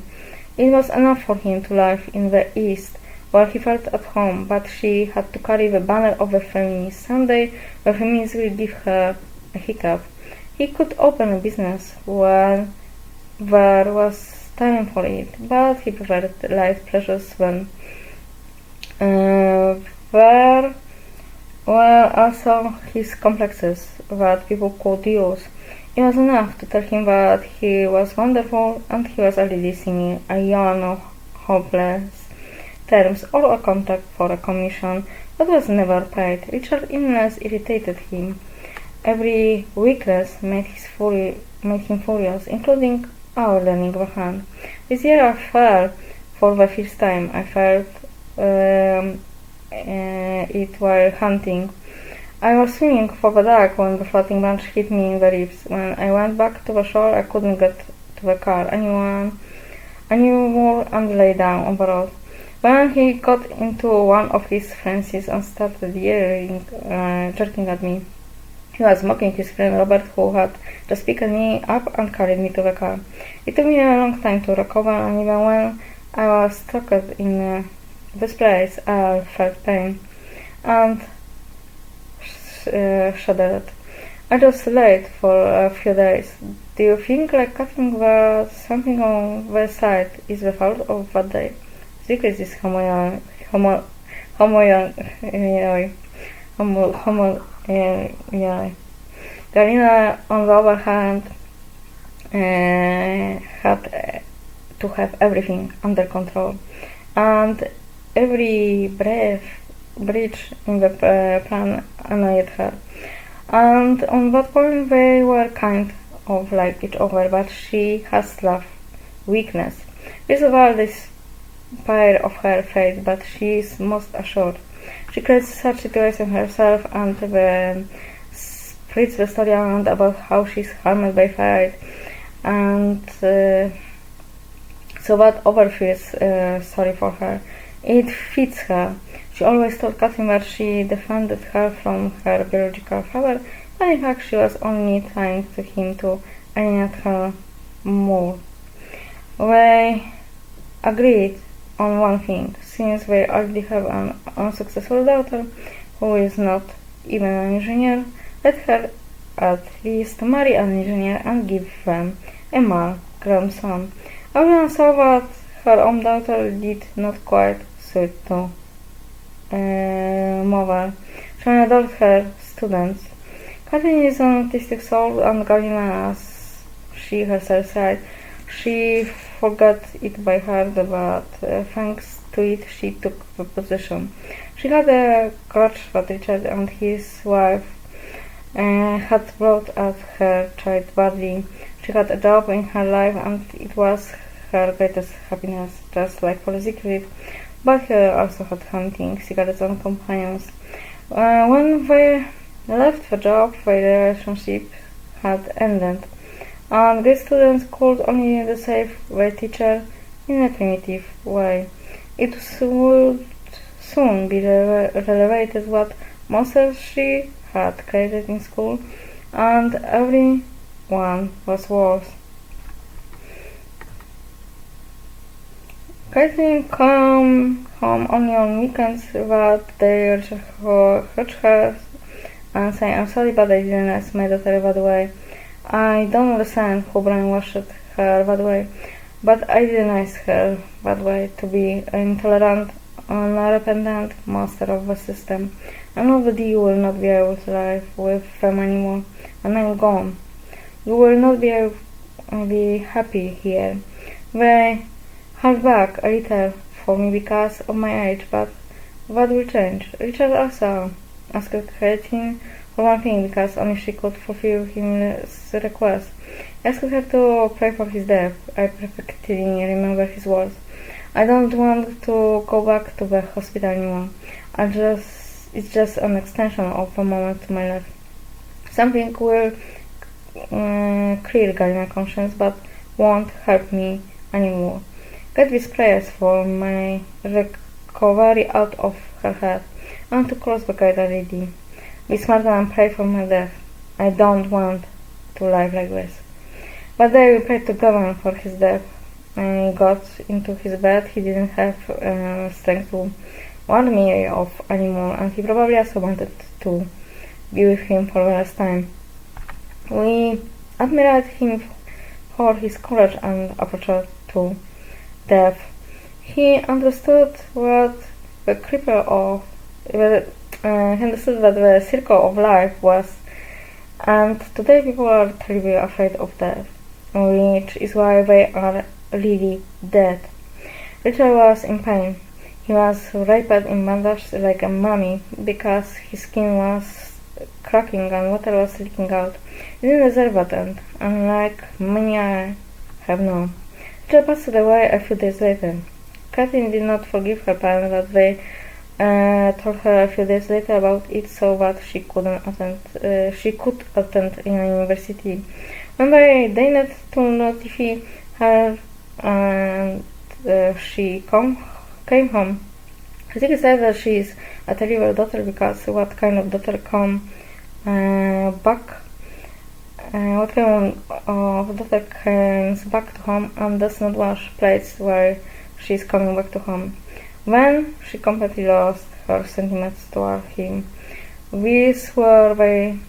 It was enough for him to live in the East, where he felt at home, but she had to carry the banner of the feminists. Someday the feminists will give her a hiccup. He could open a business when there was time for it, but he preferred light pleasures when there were also his complexes that people could use. It was enough to tell him that he was wonderful, and he was already singing a yarn of hopeless terms or a contract for a commission that was never paid. Richard's illness irritated him. Every weakness made him furious, including our learning the hand. This year I fell for the first time. I felt it while hunting. I was swimming for the duck when the floating branch hit me in the ribs. When I went back to the shore, I couldn't get to the car anymore and lay down on the road. When he got into one of his frenzies and started yelling, jerking at me, he was mocking his friend Robert, who had just picked me up and carried me to the car. It took me a long time to recover, and even when I was stuck in this place, I felt pain and shuddered. I just laid for a few days. Do you think, like Kathleen, that something on the side is the fault of that day? Secret is Galina, on the other hand, had to have everything under control, and every breach in the plan annoyed her. And on that point they were kind of like each other, but she has love, weakness. This is all this pair of her fate, but she is most assured. She creates such situations herself and spreads the story around about how she's harmed by fate, and so that other feels sorry for her. It fits her. She always told Kathleen that she defended her from her biological father, but in fact she was only trying to him to alienate her more. They agreed on one thing, since they already have an unsuccessful daughter who is not even an engineer, let her at least marry an engineer and give them a male grandson. Everyone saw that her own daughter did not quite suit to mother. She adored her students. Catherine is an artistic soul, and Galina, as she herself said, she forgot it by heart, but thanks to it she took the position. She had a grudge that Richard and his wife had brought up her child badly. She had a job in her life, and it was her greatest happiness, just like Policy Creed, but he also had hunting, cigarettes and companions. When they left the job, their relationship had ended, and the students could only deceive their teacher in a primitive way. It would soon be relegated what monsters she had created in school, and everyone was worse. Caitlin came home only on weekends, but they hurt her and say, "I'm sorry, but I didn't ask my daughter that way. I don't understand who brainwashed her that way, but I didn't ask her that way to be an intolerant, unrepentant monster of the system. And nobody will not be able to live with them anymore, and I'm gone. You will not be happy here." They held back a little for me because of my age, but that will change. Richard also asked Caitlin for one thing, because only she could fulfill his request. He asked her to pray for his death. I perfectly remember his words. "I don't want to go back to the hospital anymore. It's just an extension of a moment to my life. Something will clear Galina's conscience, but won't hurt me anymore. Get these prayers for my recovery out of her head. I want to close the gate already. Be smart and pray for my death. I don't want to live like this." But they prayed together for his death. He got into his bed. He didn't have strength to warn me off anymore, and he probably also wanted to be with him for the last time. We admired him for his courage and approach to death. He understood what the he understood that the circle of life was, and today people are terribly afraid of death, which is why they are really dead. Richard was in pain. He was wrapped in bandages like a mummy because his skin was cracking and water was leaking out. He didn't deserve that end, unlike many I have known. Richard passed away a few days later. Kathleen did not forgive her parents that they told her a few days later about it so that she could attend in a university. When they deigned to notify her and she came home, I think it said that she is a terrible daughter, because what kind of daughter what kind of daughter comes back to home and does not wash plates while she is coming back to home? When she completely lost her sentiments toward him. These were very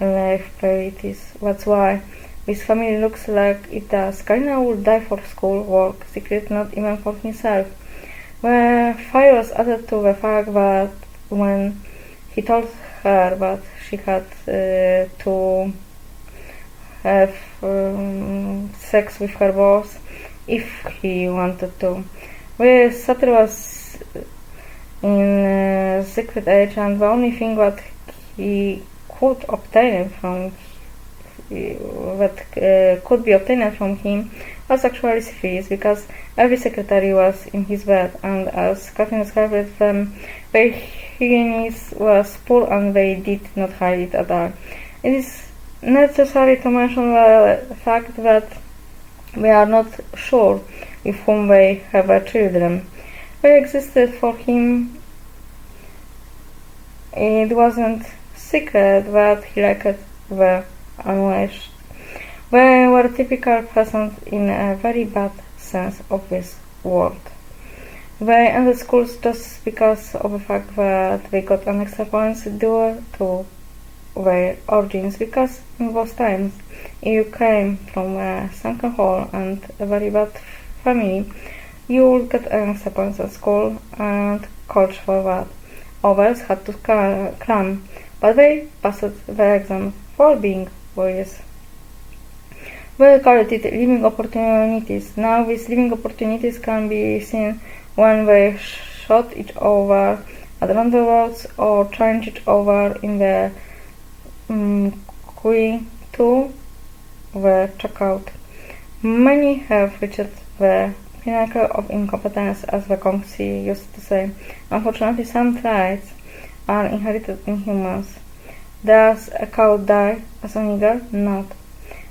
life priorities. That's why this family looks like it does. Karina would die for school, work, secret, not even for himself. The fire was added to the fact that when he told her that she had to have sex with her boss if he wanted to. The Satyr was in secret age, and the only thing that he could obtain from could be obtained from him was actually syphilis, because every secretary was in his bed, and as Catherine described them, their hygiene was poor and they did not hide it at all. It is necessary to mention the fact that we are not sure with whom they have children. They existed for him. It wasn't secret that he liked the unwashed. They were typical persons in a very bad sense of this word. They ended schools just because of the fact that they got an extra points due to their origins, because in those times, if you came from a sunken hole and a very bad family, you would get an extra points at school and college for that. Others had to cram, but they passed the exam for being boys. They called it living opportunities. Now these living opportunities can be seen when they shot each other at roundabouts or changed each other in the queue to the checkout. Many have reached the pinnacle of incompetence, as the Kongsi used to say. Unfortunately, some traits are inherited in humans. Does a cow die as a nigger? Not.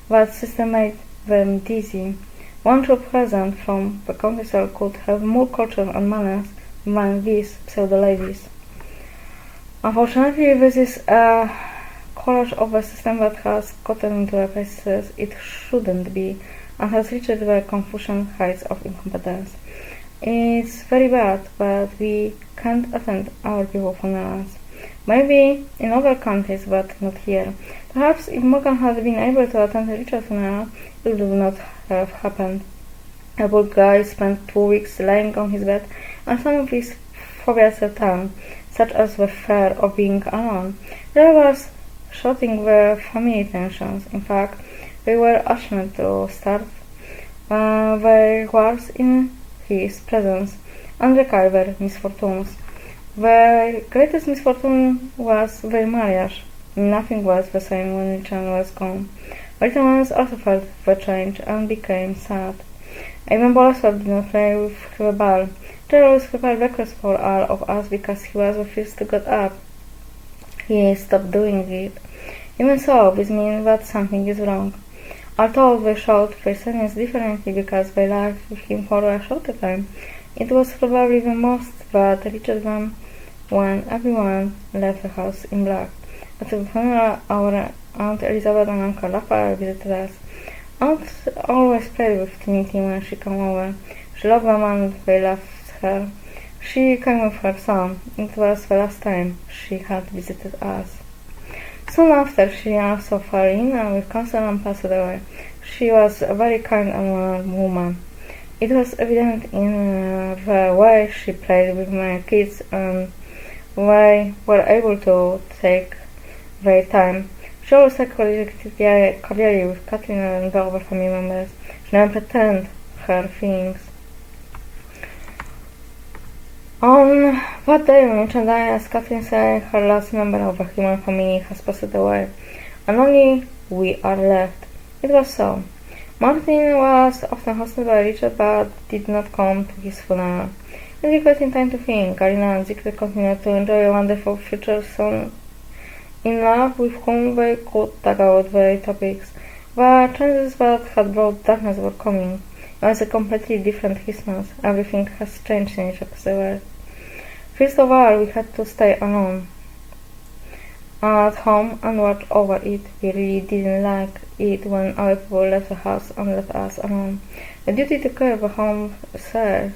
That system made them dizzy. One true peasant from the countryside could have more culture and manners than these pseudo-ladies. Unfortunately, this is a collage of a system that has gotten into the places it shouldn't be and has reached the Confucian heights of incompetence. It's very bad, but we can't attend our people funerals. Maybe in other countries, but not here. Perhaps if Morgan had been able to attend Richard's funeral, it would not have happened. A poor guy spent 2 weeks lying on his bed, and some of his phobias returned, such as the fear of being alone. There was shorting the family tensions. In fact, they were ashamed to start their wars in his presence and recall their misfortunes. Their greatest misfortune was their marriage. Nothing was the same when Richard was gone. Little ones also felt the change and became sad. Even Bolesław did not play with the ball. He always prepared breakfast for all of us because he was the first to get up. He stopped doing it. Even so, this means that something is wrong. Although they showed their sadness differently because they lived with him for a shorter time, it was probably the most that reached them when everyone left the house in black. At the funeral, our Aunt Elizabeth and Uncle Raphael visited us. Aunt always played with Trinity when she came over. She loved them and they loved her. She came with her son. It was the last time she had visited us. Soon after, she also fell in with cancer and passed away. She was a very kind and warm woman. It was evident in the way she played with my kids and they were able to take their time. She always connected cordially with Kathleen and the other family members. She never pretended her feelings. On that day when Richard died, as Kathleen said, her last member of the human family has passed away, and only we are left. It was so. Martin was often hosted by Richard, but did not come to his funeral. It gave Kathleen time to think. Karina and Zikri continued to enjoy a wonderful future son in love with whom they could talk about their topics. The changes that had brought darkness were coming. It was a completely different Christmas. Everything has changed in each episode. First of all, we had to stay alone at home and watch over it. We really didn't like it when our people left the house and left us alone. The duty to care for home served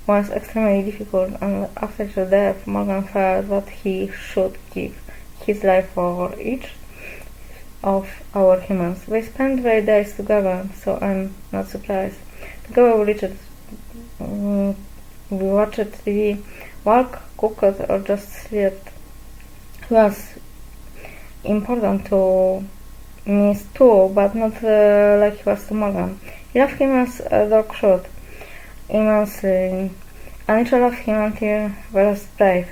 was extremely difficult, and after her death, Morgan felt that he should give his life for each of our humans. They spent their days together, so I'm not surprised. Together with Richard, we watched TV, walked, cooked, or just slept. It was important to me too, but not like he was to Morgan. He loved him as a dog should, immensely, and Richard loved him until the last breath.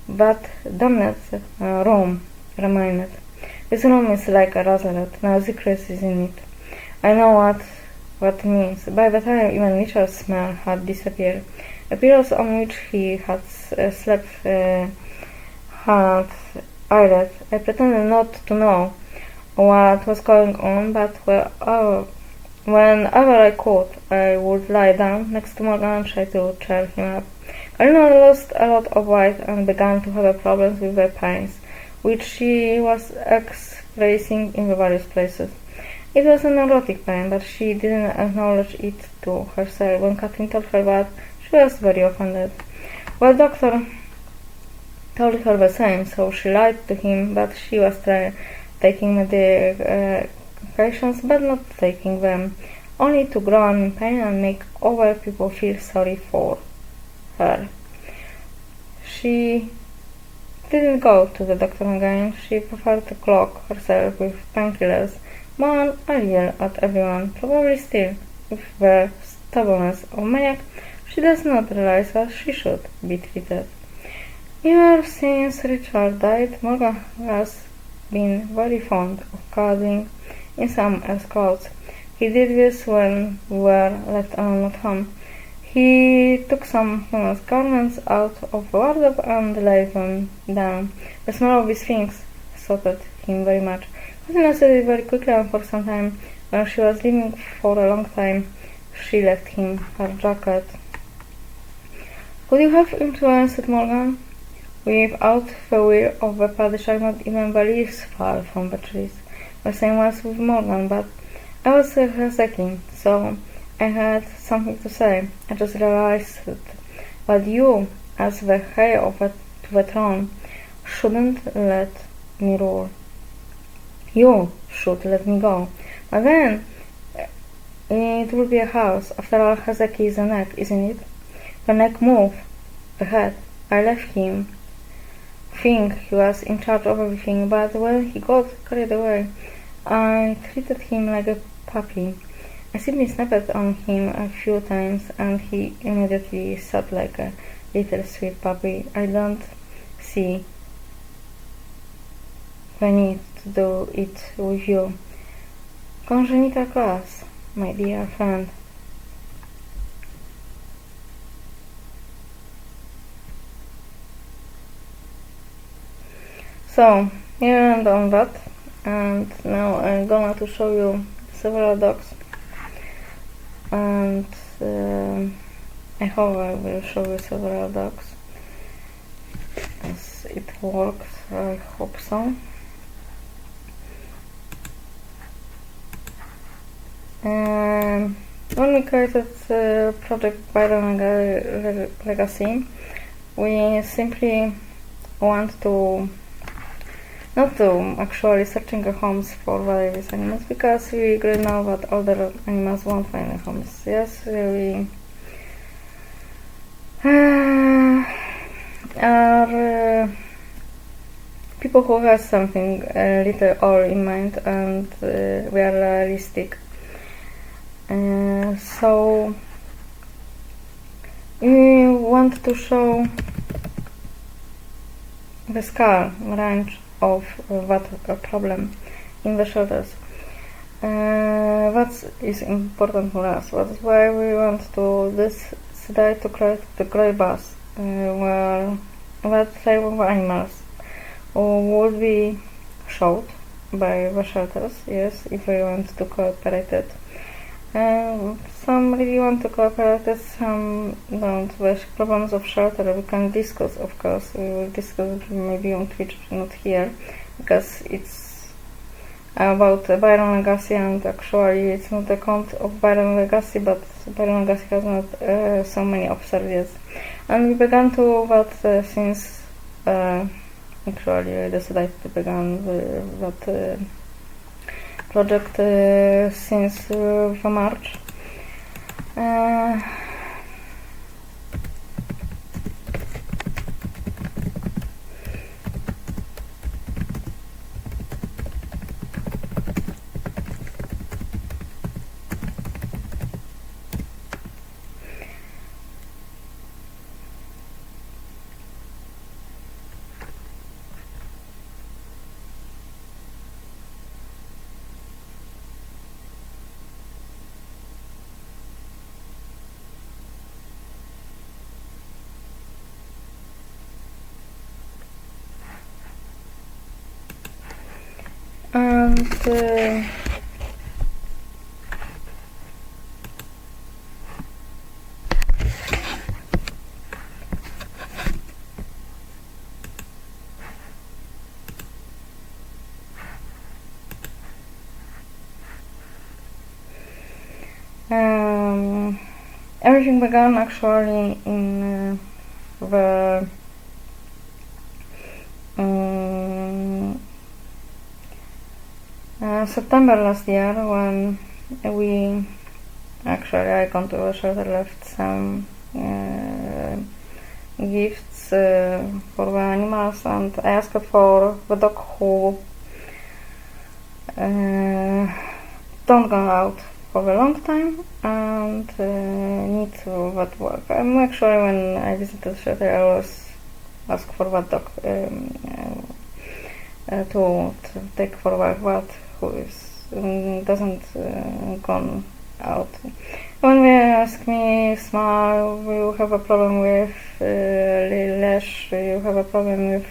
But Domnet's room remained. This room is like a lazaret. Now Zikris is in it. I know what it means. By the time even Richard's smell had disappeared, the pillows on which he had slept had eyelid. I pretended not to know what was going on, but whenever I could, I would lie down next to Morgan and try to cheer him up. Karina lost a lot of weight and began to have problems with her pains, which she was expressing in the various places. It was a neurotic pain, but she didn't acknowledge it to herself. When Kathleen told her that, She was very offended. Well, doctor told her the same, so she lied to him, but she was taking medications, but not taking them, only to groan in pain and make other people feel sorry for her. She didn't go to the doctor again. She preferred to clog herself with painkillers. But I yell at everyone, probably still, with the stubbornness of maniac, she does not realize that she should be treated. Ever since Richard died, Morgan has been very fond of cuddling in some else clothes. He did this when we were left alone at home. He took some of his garments out of the wardrobe and laid them down. The smell of these things soothed him very much. He noticed it very quickly, and for some time, when she was leaving for a long time, she left him her jacket. Could you have influenced Morgan? Without the will of the padishah, not even the leaves fall from the trees. The same was with Morgan, but I was hesitating, so I had something to say. I just realized that you, as the heir of the throne, shouldn't let me rule. You should let me go. But then, it will be a house. After all, Hezekiah is a neck, isn't it? The neck moved. The head. I left him. Think he was in charge of everything, but when he got carried away, I treated him like a puppy. I simply snapped on him a few times, and he immediately sat like a little sweet puppy. I don't see the need to do it with you. Congenital class, my dear friend. So, here and on that, and now I'm gonna to show you several dogs, and I hope I will show you several dogs as it works. I hope so. When we created project Byron Legacy, we simply want to not to actually searching the homes for various animals, because we really know that older animals won't find homes. Yes, we are people who have something little or in mind, and we are realistic. So we want to show the scale range of that problem in the shelters. That is important for us. That's why we want to decide to create the grey bus, where that type of animals would be showed by the shelters. Yes, if we want to cooperate it. Some really want to cooperate, some don't. The problems of shelter we can discuss, of course. We will discuss maybe on Twitch, not here, because it's about Byron Legacy, and actually it's not the account of Byron Legacy, but Byron Legacy has not so many observers. And we began to that since actually I decided to begin that project since March. And everything began actually in the September last year, when I gone to the shelter, left some gifts for the animals, and I asked for the dog who don't go out for a long time and need that work. Actually, when I visited the shelter, I always ask for that dog to take for work, but who doesn't gone out. When they ask me, smile, you have a problem with lash, you have a problem with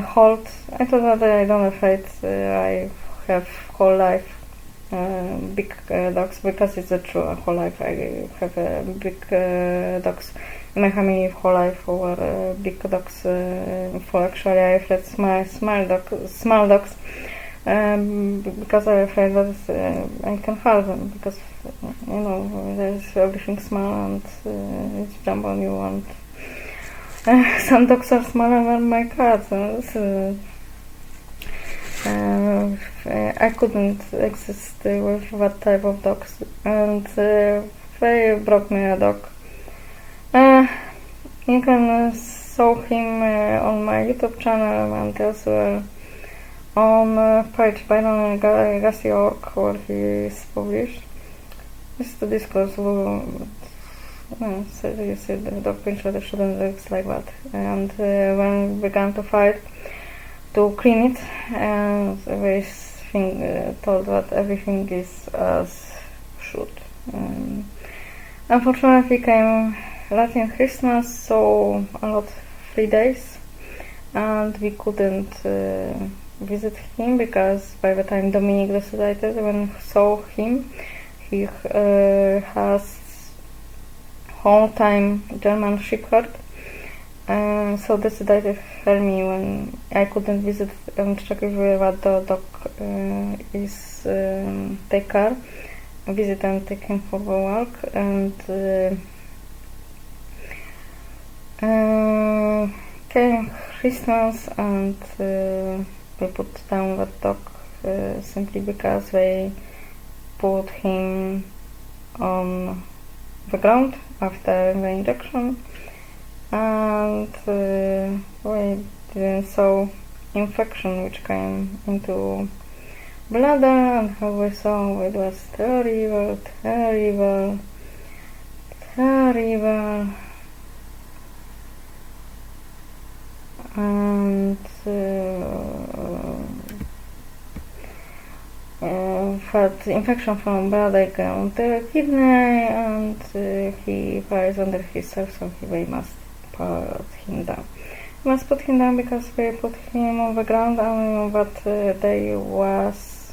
hold. I told that I don't afraid. I have whole life big dogs, because it's a true whole life. I have big dogs in my family whole life, or big dogs. For actually, I have small dogs. Because I'm afraid that I can help them, because there's everything small and it's jump on you, and some dogs are smaller than my cats. I couldn't exist with that type of dogs, and they brought me a dog. You can saw him on my YouTube channel, and also on page Byron Legacy, where he is published. Just to disclose, you see the dog pincher shouldn't look like that. And when we began to fight to clean it, and we told that everything is as should. Unfortunately, came Latin Christmas, so a lot 3 days, and we couldn't visit him, because by the time Dominic decided, when saw him, he has whole time German Shepherd, so decided to help me when I couldn't visit and check if what the dog is take care, visit and take him for the walk, and came Christmas, and we put down the dog simply because they put him on the ground after the injection, and we didn't saw infection which came into bladder, and how we saw it was terrible, and had infection from bladder on the kidney, and he was under his cells, so we must put him down. We must put him down because we put him on the ground, and that day was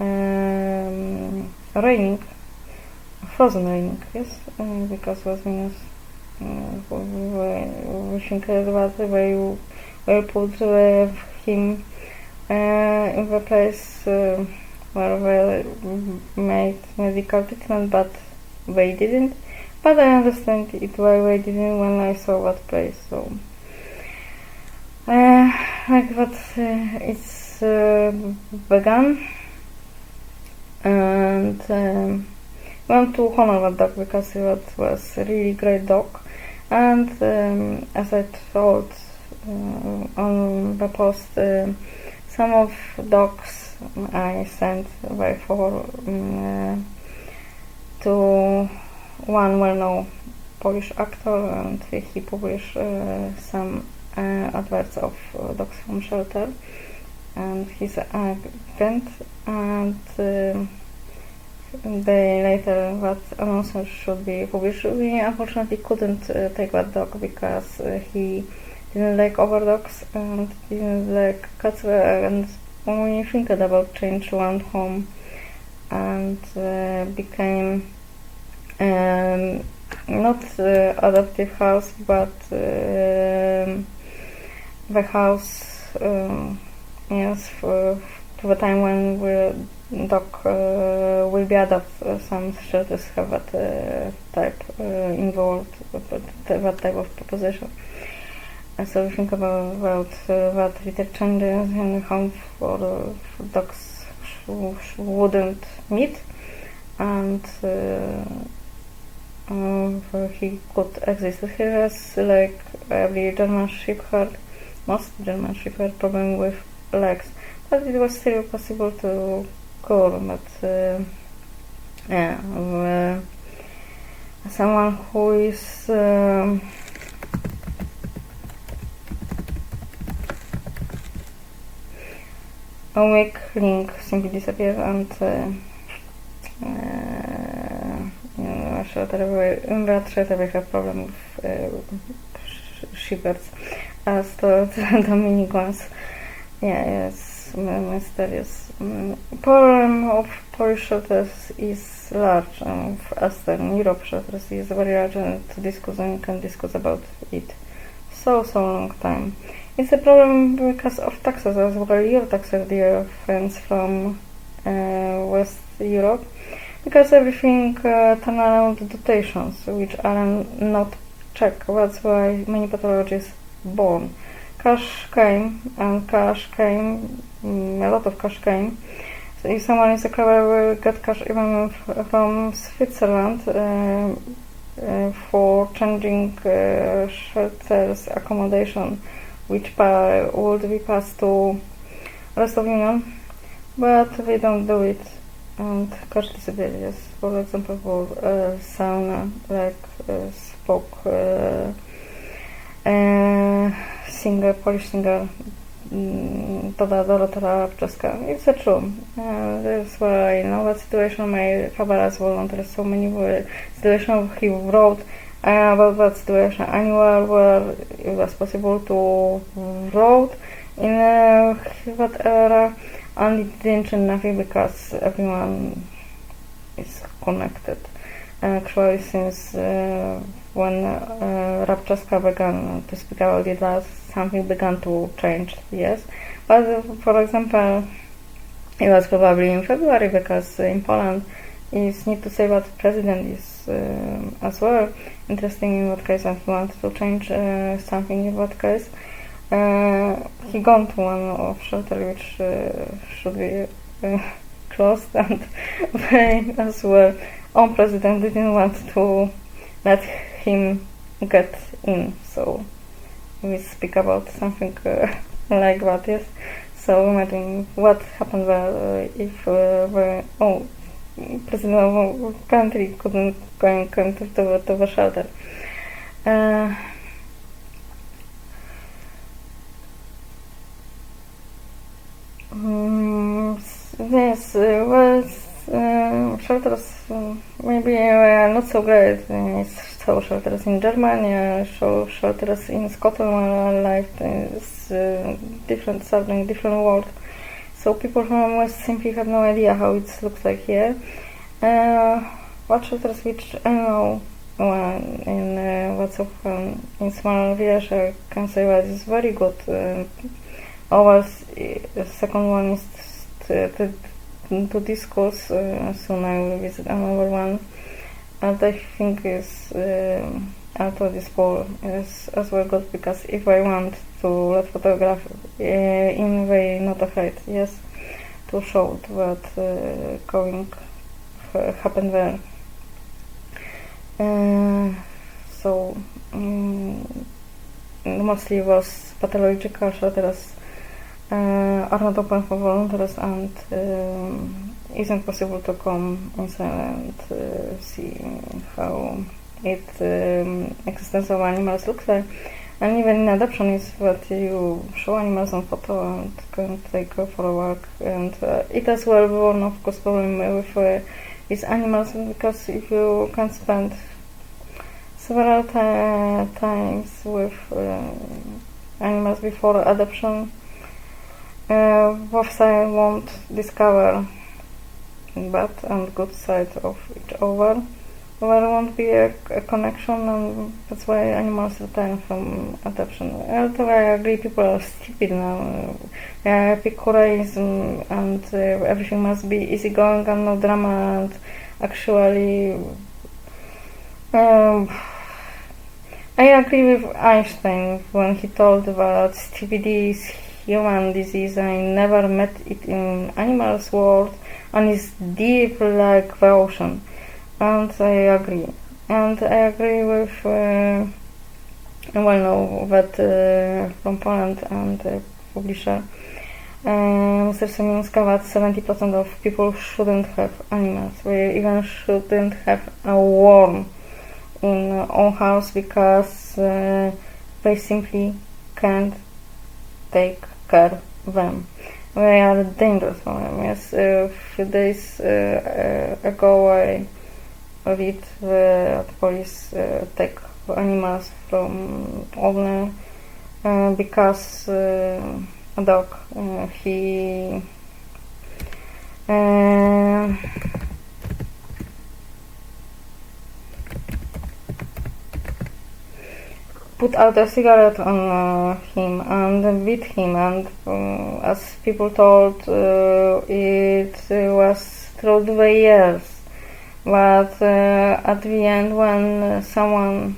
raining, frozen raining, yes, because it was minus. We think that we will put him in the place where they made medical treatment, but they didn't. But I understand it why they didn't when I saw that place. So like that, it's began, and we want to honor that dog because it was a really great dog. And as I told on the post, some of dogs I sent by for to one well-known Polish actor, and he published some adverts of dogs from shelter, and he's an agent, and they later that announcement should be published. We unfortunately couldn't take that dog because he didn't like other dogs and didn't like cats, and when we think about change one home and became not adoptive house, but the house yes, for the time when dog will be adopted. Some shelters have that type involved, that type of proposition. So we think about that little changes in home for dogs wouldn't meet, and he could exist. He has, like every German Shepherd, most German Shepherd, problem with legs, but it was still possible to cure. But someone who is a weak link simply disappears, and in that shelter we have problem with shepherds, as the Dominic ones. Yeah, it's mysterious. Problem of Polish shelters is large, as the Europe shelters is very large, and to discuss and can discuss about it so long time. It's a problem because of taxes as well. Your taxes, dear friends from West Europe, because everything turn around dotations, which are not checked. That's why many pathologies born. Cash came, and a lot of cash came. So if someone is a clever, will get cash even from Switzerland for changing shelters accommodation, which would be passed to rest of Union, but they don't do it, and cash disappears. For example, for sauna, like spoke singer, Polish singer Dorota Rabczewska. It's true. That's why I know that situation. My father as volunteer so many situations he wrote about that situation annual, where it was possible to wrote in that era, and it didn't change nothing because everyone is connected. Actually, since when Rabczewska began to speak about it, something began to change, yes. But for example, it was probably in February, because in Poland is need to say that president is as well interested in that case, and he wants to change something in that case. He gone to one of shelter which should be closed, and they as well own president didn't want to let him get in, so we speak about something like that, yes. So imagine what happened if the president of a country couldn't go to the shelter. Yes, shelters maybe not so great. So shelters in Germany, shelters in Scotland, like it's different subject, different world. So people from West simply have no idea how it looks like here. What shelters which I know in what's in small village, I can say that is very good. Our second one is to discuss. Soon I will visit another one, and I think is after this poll is as well good, because if I want to let photograph in way not afraid, yes, to show what going happen there. So mostly was pathological shelters are not open for volunteers, and isn't possible to come inside and see how existence of animals looks like. And even in adoption is that you show animals on photo and can take for a walk, and it as well one of course problem with these animals, because if you can spend several times with animals before adoption, both sides won't discover bad and good side of each other, there won't be a connection, and that's why animals return from adoption. Although I agree, people are stupid now. Epicureanism and everything must be easygoing and no drama, and actually I agree with Einstein when he told that stupidity is human disease. I never met it in animals world, and it's deep like the ocean. And I agree. And I agree with that from Poland and publisher Mr. Semińska, that 70% of people shouldn't have animals. We even shouldn't have a worm in our house because they simply can't take care of them. They are dangerous for them. Yes, a few days ago I read the police take animals from owner because a dog he put out a cigarette on him and beat him, and as people told, it was through the years. But at the end, when someone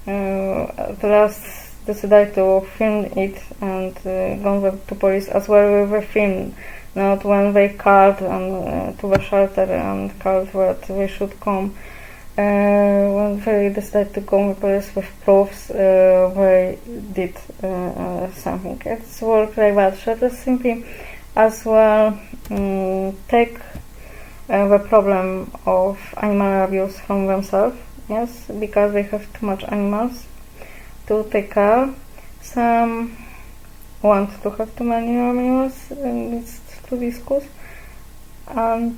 at last decided to film it and gone to police as well with the film, not when they called and to the shelter and called that they should come. When they decided to go with police with proofs, they did something. It's work like that. Shelters simply as well take the problem of animal abuse from themselves, yes, because they have too much animals to take care. Some want to have too many animals, and it's to discuss. And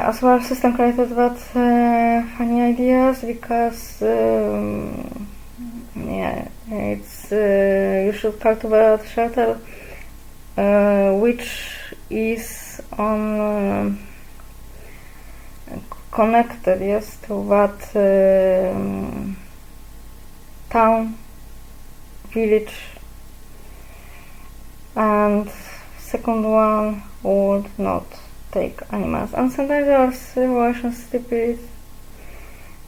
as well, system created that funny ideas because it's you should cultivate shelter which is on connected, yes, to that town, village, and second one would not take animals. And sometimes there are situations stupid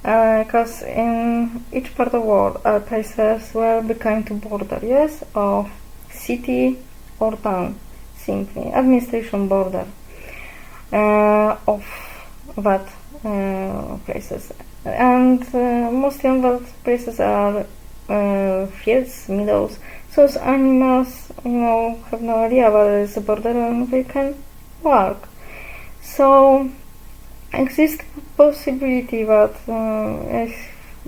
because in each part of the world are places where become to border, yes, of city or town, simply administration border of that places, and mostly on that places are fields, meadows, so animals, have no idea where is the border and they can walk. So exists possibility that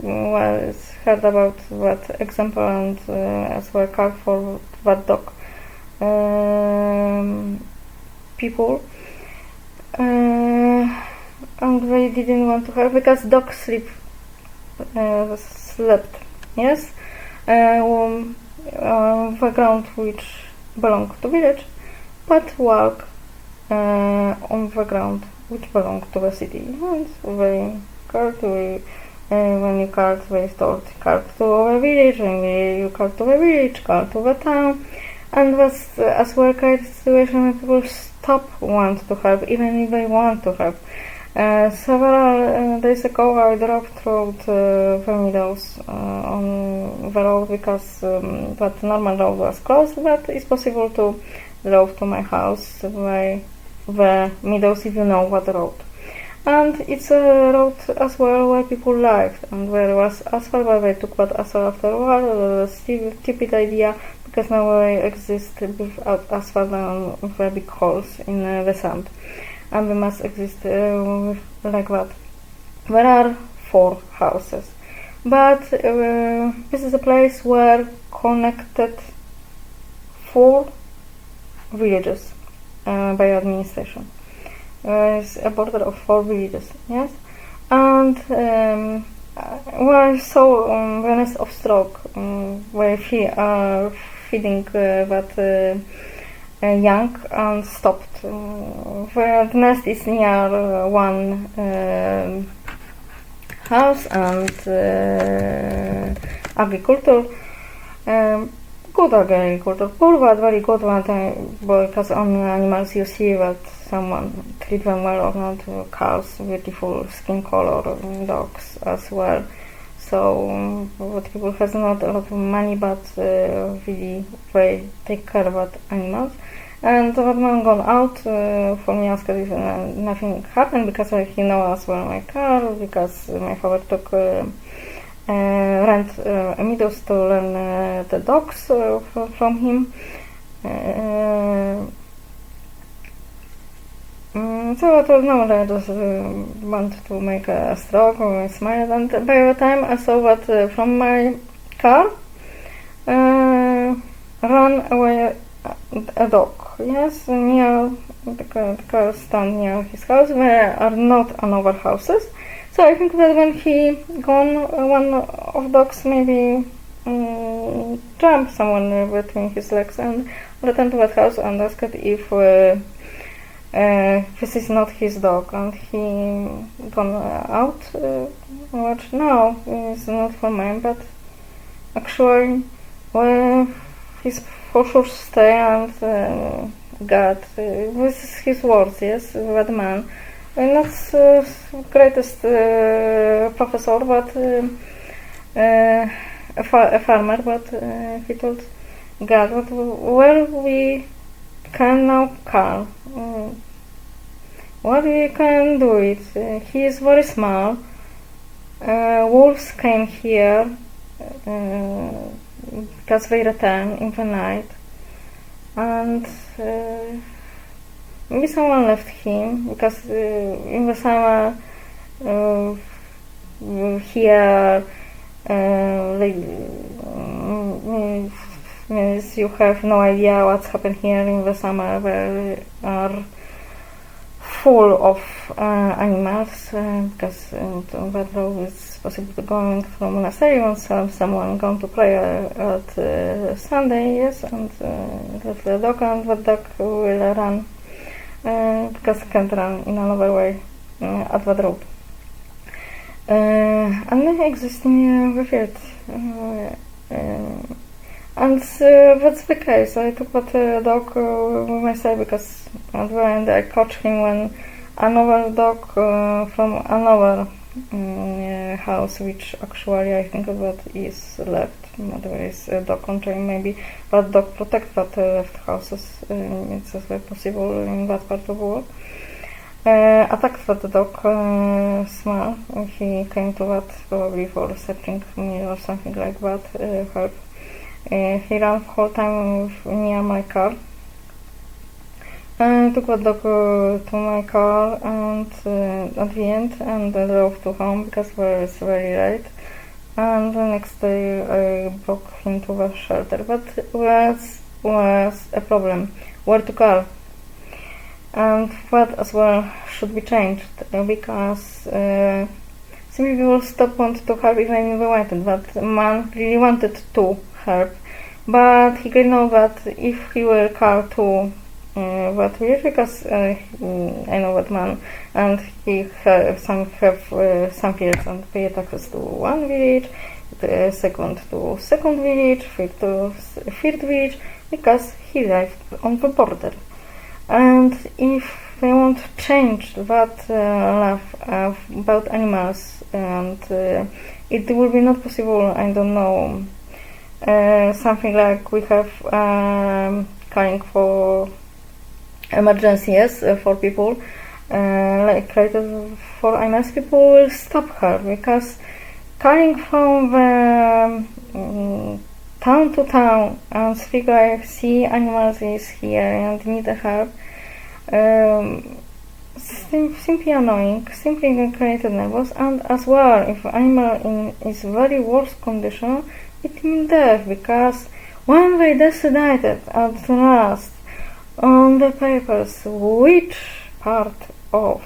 it's heard about that example and as well called for that dog people and they didn't want to have because dogs slept, yes, the ground which belonged to village, but walk on the ground which belonged to the city. And they called when you called, they told called to the village, and you called to the village, called to the town, and was as well kind of situation that people stop want to have, even if they want to have. Several days ago I dropped road the meadows on the road because that normal road was closed, but it's possible to drove to my house by the meadows if you know what road. And it's a road as well where people lived, and there was asphalt, but they took that asphalt after a while. A stupid idea, because now they exist without asphalt and with big holes in the sand, and they must exist like that. There are 4 houses, but this is a place where connected 4 villages by administration. It's a border of 4 villages, yes, and I saw the nest of stork where feeding that young and stopped. The nest is near one house and agriculture. Good agriculture, poor but very good one, because on animals you see that someone treat them well or not. Cows, beautiful skin color, dogs as well. So what people has not a lot of money, but really they take care about animals. And that man gone out for me asked if nothing happened, because he know as well my car, because my father took rent Amidos to learn the dogs from him. So I told no, I just want to make a stroke or a smile, and by the time I saw that from my car ran away a dog. Yes, near the car stand near his house. There are not another houses. So I think that when he gone, one of dogs maybe jumped someone between his legs and returned to that house and asked if this is not his dog, and he gone out. Watch now, it's not for mine, but actually, well, he's for sure stay and God. This is his words, yes, that man. Not greatest professor, but a farmer, but he told God that where we can now come, what we can do it. He is very small. Wolves came here because they return in the night, and maybe someone left him, because in the summer here means you have no idea what's happened here in the summer. They are full of animals, because that road is possible to go from monastery once someone going to pray at Sunday, yes, and let the dog, and the dog will run because it can't run in another way at that road. And they exist in the field. And that's the case. I took that dog with myself, because at the end I caught him when another dog from another house, which actually I think that is left. There is a dog control, maybe that dog protect that left houses. It's as well possible in that part of the world. Attacked that dog small. He came to that probably for searching me or something like that. Help. He ran the whole time near my car. I took that dog to my car, and at the end, and I drove to home because it was very late. And the next day I brought him to the shelter, but was a problem where to call, and that as well should be changed, because some people stop want to help even if they wanted. That man really wanted to help, but he didn't know that if he will call to that village, because I know that man, and he have some fields and pay taxes to one village, the second to second village, third to third village, because he lived on the border. And if they want to change that love about animals, and it will be not possible, I don't know, something like we have caring for emergencies for people, like created for animals, people will stop her, because carrying from the town to town and speak like see animals is here and need help, simply annoying, simply created nervous. And as well, if animal is very worse condition, it means death, because when they decided at last on the papers which part of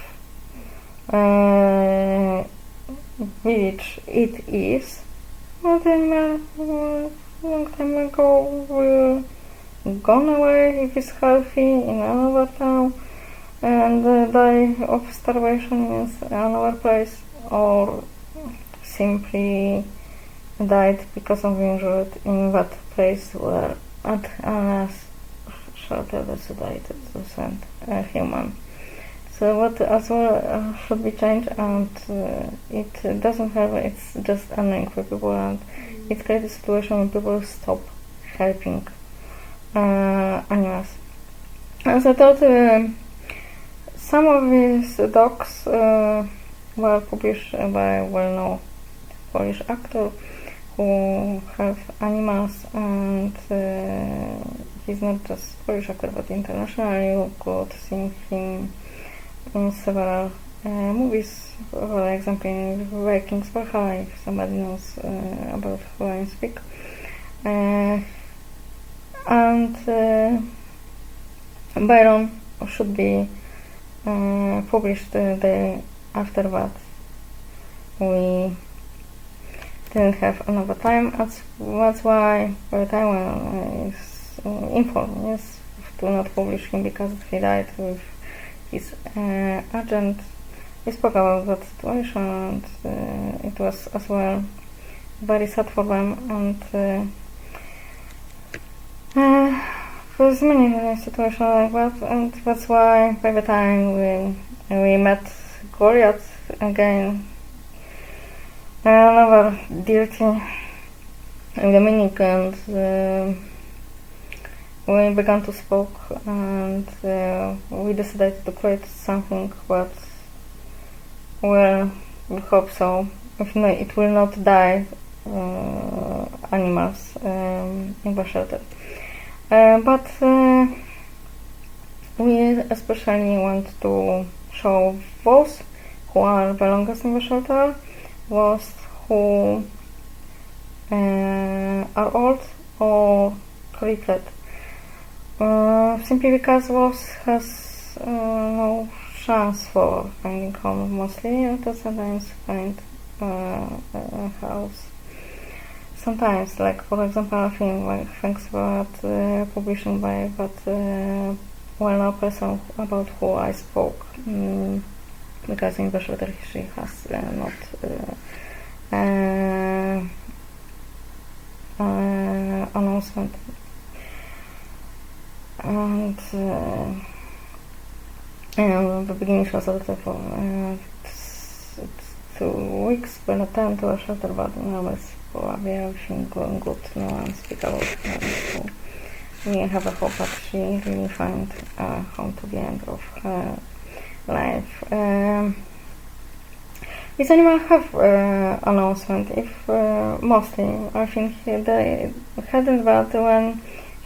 village it is, well, then long time ago will gone away if he's healthy in another town and die of starvation in another place, or simply died because of injury in that place where unless shelter decided to send a human. So what as well should be changed, and it doesn't have, it's just annoying for people, and it creates a situation where people stop helping animals. As I thought, some of these docs were published by well-known Polish actor who have animals, and he's not just Polish actor but internationally. You could see him in several movies, for example in Vikings Valhalla, if somebody knows about who I speak. And Byron should be published the day after that. We didn't have another time. That's why by the time when is informed, yes, to not publish him because he died with his agent. We spoke about that situation, and it was as well very sad for them, and there's many situations like that, and that's why by the time we met Goliath again, another dirty Dominic, and we began to speak, and we decided to create something that we hope so. If not, it will not die animals in the shelter. But we especially want to show those who are the longest in the shelter, those who are old or crippled. Simply because those has no chance for finding home mostly, and sometimes find a house. Sometimes, like for example, I think like thanks for that publishing by that well-known person about who I spoke, because in the shelter she has not announcement, and the beginning she was also for 2 weeks when I turned to a shelter, but now it's probably everything going good. No one speak about her, so we have a hope that she really find a home to the end of her life. These animals have announcement, if mostly. I think they hadn't, but when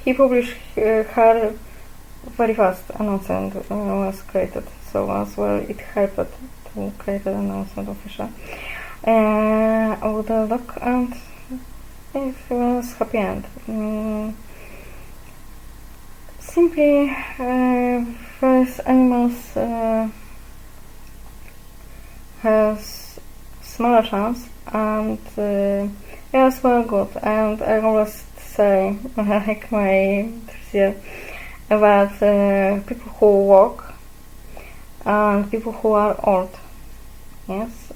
he published her very fast announcement was created, so as well it helped to create an announcement official of the dog, and it was happy end. Simply these animals has smaller chance, and as well good, and I always say like my teacher about people who walk and people who are old. Yes,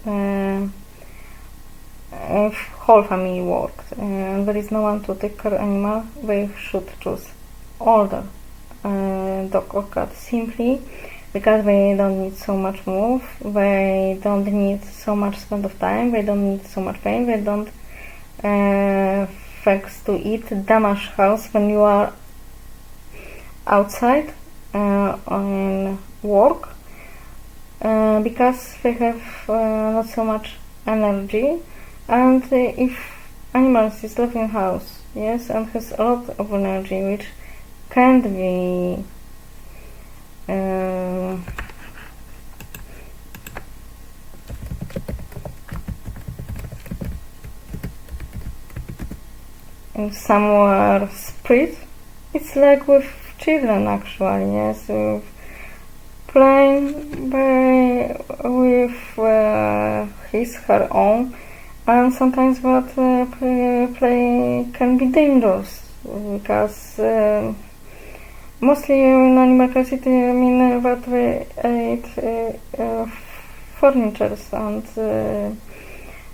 if whole family worked and there is no one to take care of animal, they should choose older dog or cat, simply because they don't need so much move, they don't need so much spend of time, they don't need so much pain, they don't thanks to it damage house when you are outside on work, because they have not so much energy, and if animals is living in house, yes, and has a lot of energy which can be somewhere spread. It's like with children actually, yes, with playing with her own, and sometimes that play can be dangerous because Mostly in animal curiosity, I mean that they ate furnitures, and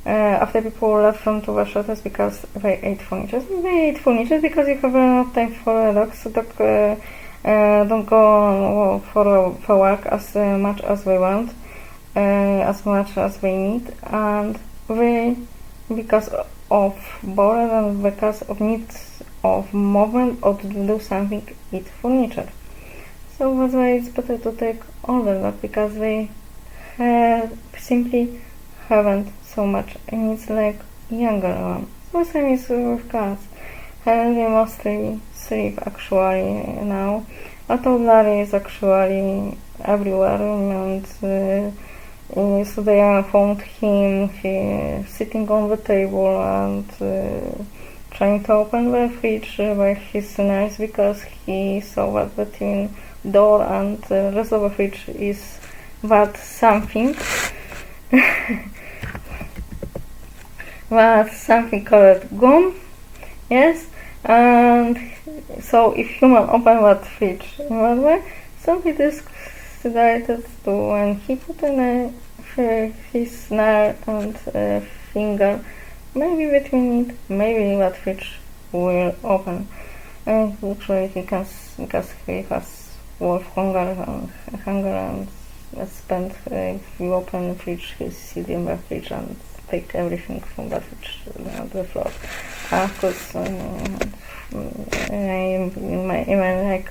after people left from to the shelters because they ate furniture. They ate furniture because you have enough time for a dog, so dog don't go for work as much as they want, as much as they need, and they, because of boredom and because of needs of movement or to do something, eat furniture. So that's why it's better to take older dog, because they simply haven't so much needs like younger one. So same is with cats. They mostly sleep actually now. A toddler is actually everywhere, and so they found him sitting on the table and trying to open the fridge by his nose, because he saw that between door and the rest of the fridge is that something. Was something called gum, yes, and so if human open that fridge in that way, so he decided to, when he put in his nail and finger, maybe between it, maybe that fridge will open, and actually he can, because he has wolf hunger and spend, if you open the fridge, he sit in the fridge and take everything from that fridge on the floor. Of course, even like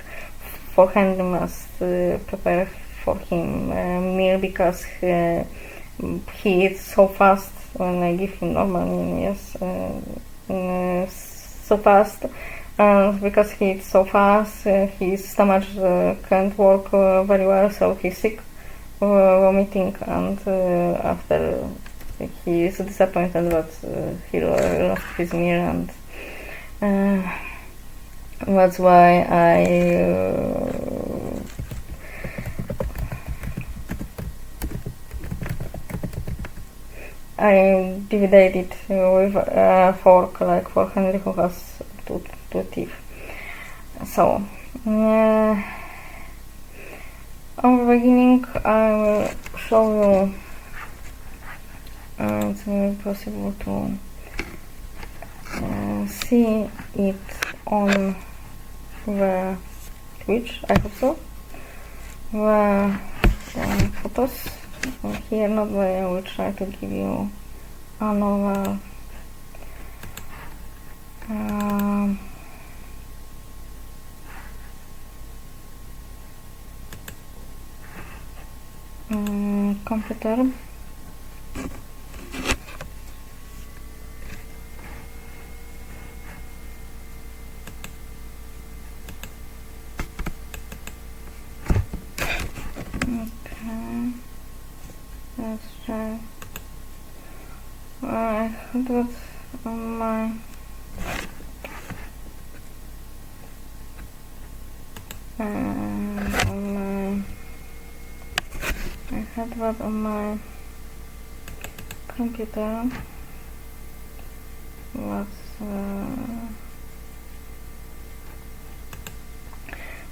forehand must prepare for him meal, because he eats so fast when I give him normal meal, yes, so fast. And because he eats so fast, his stomach can't work very well, so he's sick, vomiting, and after he is disappointed that he lost his meal, and that's why I divided it with a fork, like for Henry, who has two teeth. So on the beginning I will show you. It's very possible to see it on the Twitch, I hope so. The photos here, not where I will try to give you another computer. Let's try. I had that on my computer.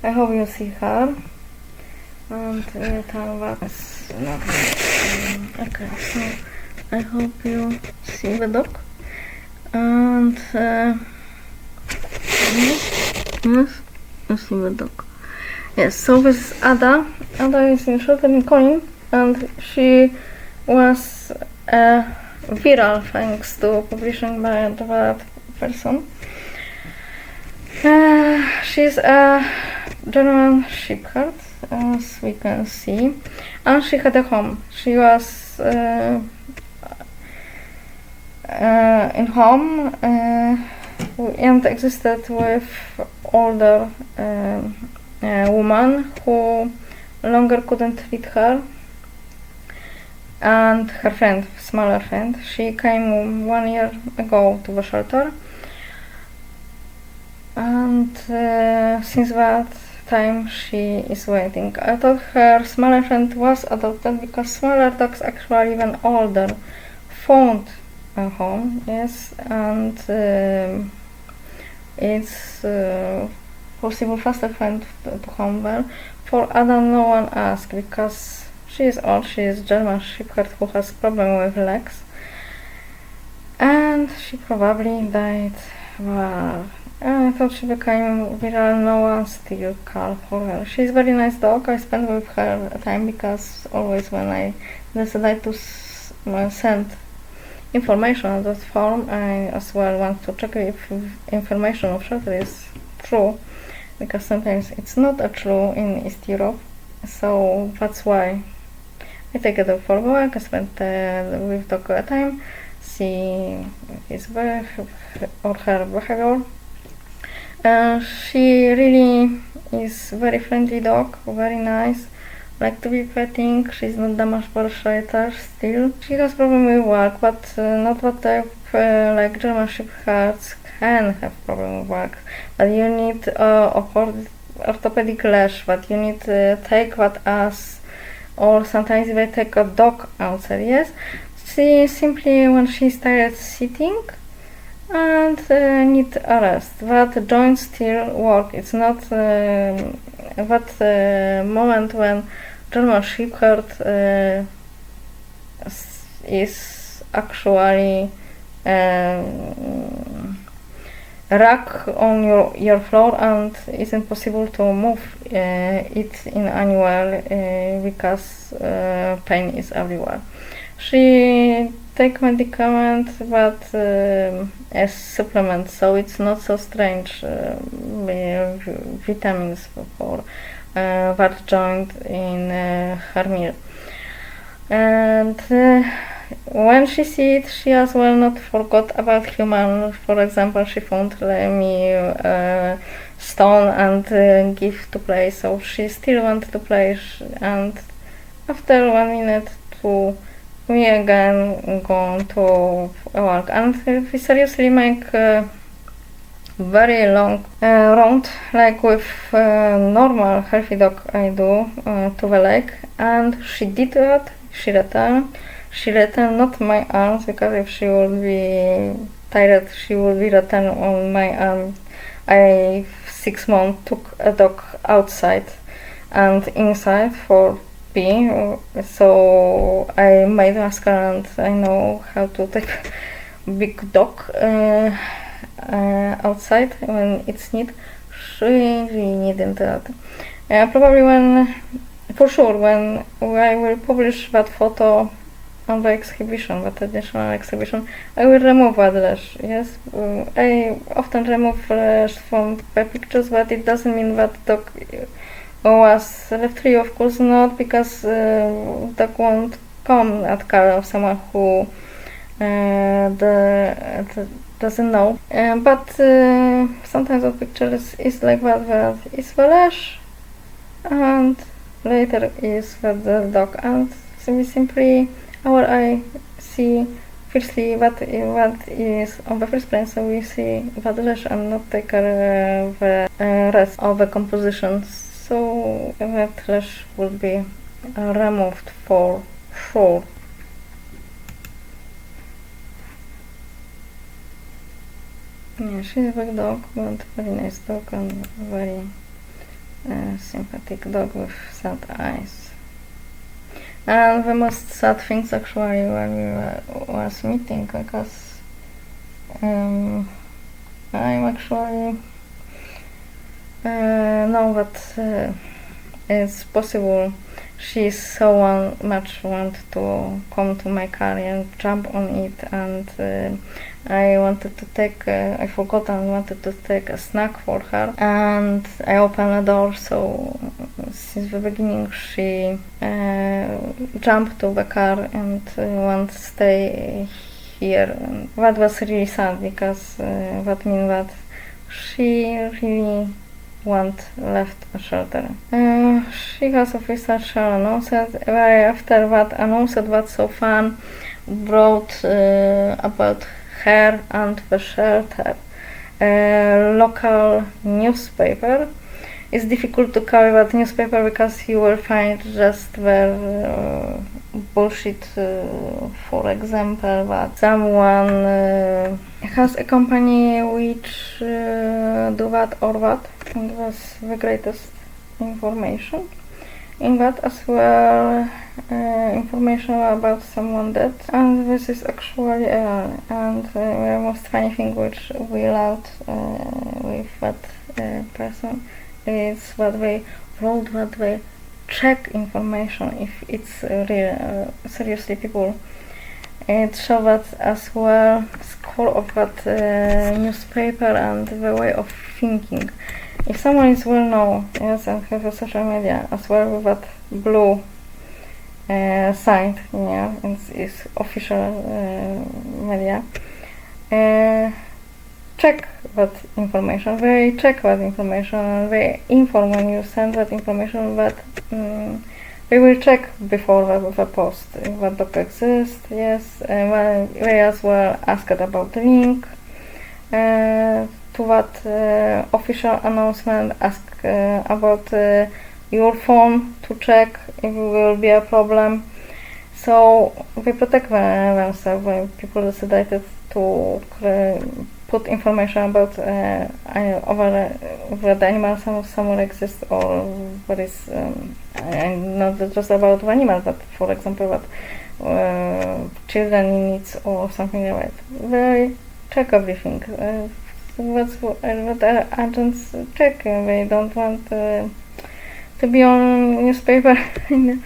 I hope you see her. And tell what is not okay, so I hope you see the dog, and yes, you see the dog. Yes, so this is Ada. Ada is in short and coin, and she was viral thanks to publishing by that person. She's a German shepherd, as we can see, and she had a home. She was in home and existed with older woman who longer couldn't feed her, and her friend, smaller friend. She came 1 year ago to the shelter, and since that time she is waiting. I thought her smaller friend was adopted, because smaller dogs, actually even older, found a home, yes, and it's possible faster find to home well. For Ada, no one asked because she is old. She is German Shepherd who has problem with legs, and she probably died. Well, I thought she became viral. No one still cared for her. She is very nice dog. I spend with her time because always when I decide to send information on that form, I as well want to check if information of shelter is true, because sometimes it's not true in East Europe. So that's why I take a dog for a walk. I spend with dog time, see his or her behavior. She really is very friendly dog, very nice, like to be petting. She's not that much bullshitter still. She has problem with work, but not what type like German Shepherds can have problem with work. But you need orthopedic lash, but you need to take that as, or sometimes they take a dog outside. Yes, she simply when she's tired sitting and need a rest. That joints still work. It's not that moment when German Shepherd is actually rack on your floor and it's impossible to move it in anywhere because pain is everywhere. She take medicament but as supplement, so it's not so strange. Vitamins for that joint in her meal. And when she see it, she as well not forgot about human. For example, she found me stone and give to play, so she still want to play. And after 1 minute, we again go to walk. And we seriously make very long round, like with normal healthy dog I do to the lake. And she did that. She returned not my arms, because if she would be tired she would be returned on my arm. I 6 months took a dog outside and inside for pee, so I made mascara and I know how to take big dog outside when it's need. She really needed that. Probably when I will publish that photo on the exhibition, that additional exhibition, I will remove that lash. Yes, I often remove lash from the pictures, but it doesn't mean that dog was left free. Of course not, because dog won't come at care of someone who doesn't know. But sometimes the pictures is like that is the lash, and later is the dog, and we simply our eye see firstly what is on the first plane, so we see that lash and not take the rest of the composition. So that lash will be removed for sure. Yeah, she's a big dog, but very nice dog and very sympathetic dog with sad eyes. And the most sad things actually when we was meeting, because I'm actually know that it's possible. She so much want to come to my car and jump on it, and I wanted to take, I forgot and wanted to take a snack for her, and I opened the door, so since the beginning she jumped to the car and want to stay here. And that was really sad, because that means that she really left a shelter. She has official announced after that announced that so far brought about her and the shelter local newspaper. It's difficult to carry that newspaper because you will find just the bullshit. For example, that someone has a company which do that or that. and was the greatest information. In that as well, information about someone dead, and this is actually and the most funny thing which we allowed with that person is that they wrote that they check information if it's real. Seriously, people. It showed that as well score of that newspaper and the way of thinking. If someone is well known, yes, and have a social media as well with that blue sign, yeah, it's official media, check that information. They check that information and they inform when you send that information that they will check before the post if that doc exists, yes, they as well asked about the link to that official announcement, ask about your phone to check if it will be a problem. So they protect themselves when people decided to put information about over the animals somewhere exists, or what is and not just about the animals, but for example that children needs or something like that. They check everything. That's what agents check. They don't want to be on newspaper in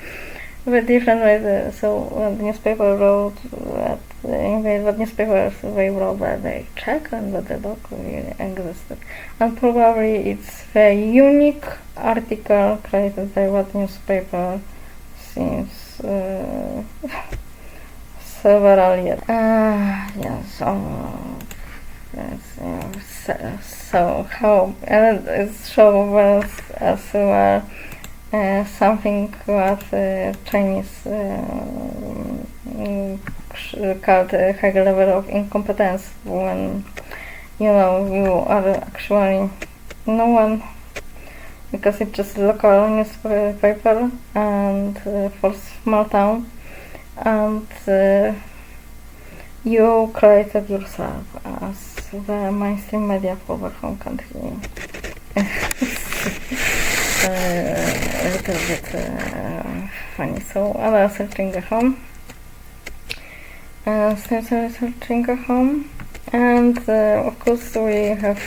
a different way. So the newspaper wrote that in the newspapers they wrote that they check and that the dog really existed. And probably it's a unique article created by that newspaper since several years. Yes. So how it shows as well something that Chinese called a high level of incompetence, when you are actually no one, because it's just a local newspaper and for small town, and you created yourself as the mainstream media for the home country. A little bit funny. So I was searching a home, searching a home, and of course we have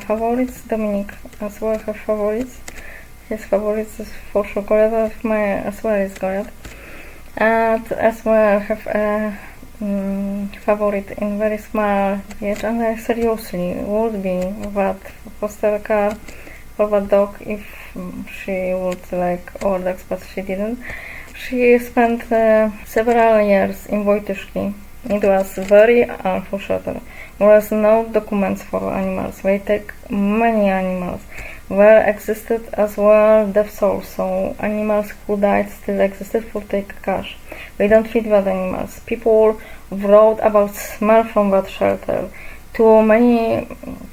favorites. Dominic as well have favorites. His favorites is for sure Goyad, my as well is Goyad, and as well have a favorite in very small village, and I seriously would be that foster car for that dog if she would like all dogs, but she didn't. She spent several years in Wojtyszki. It was very awful shelter. There was no documents for animals. They take many animals. There existed as well death souls, so animals who died still existed for take cash. They don't feed that animals. People wrote about smell from that shelter. To many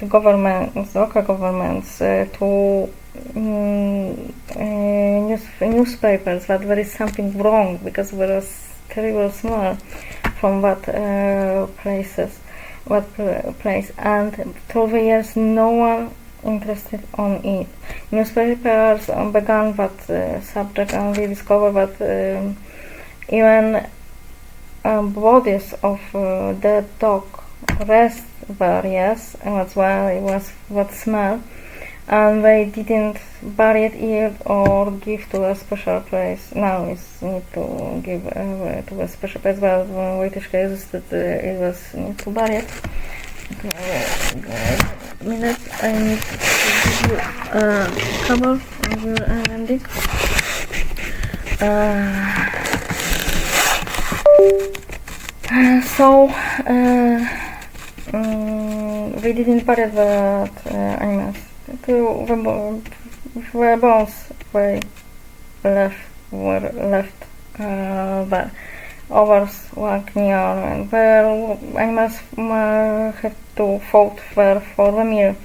governments, local governments, to newspapers that there is something wrong because there was terrible smell from that place, and through the years no one interested on it. Newspapers began that subject, and we discovered that even bodies of dead dog rest there, yes, and that's why it was that smell, and they didn't bury it or give to a special place. Now it's need to give to a special place, but when Wojtyszka existed, it was need to bury it. Minute, I need to give you a cover of your ending. We didn't bury the animals. The bones were left there. Others were near, and the animals had to fight there for the meal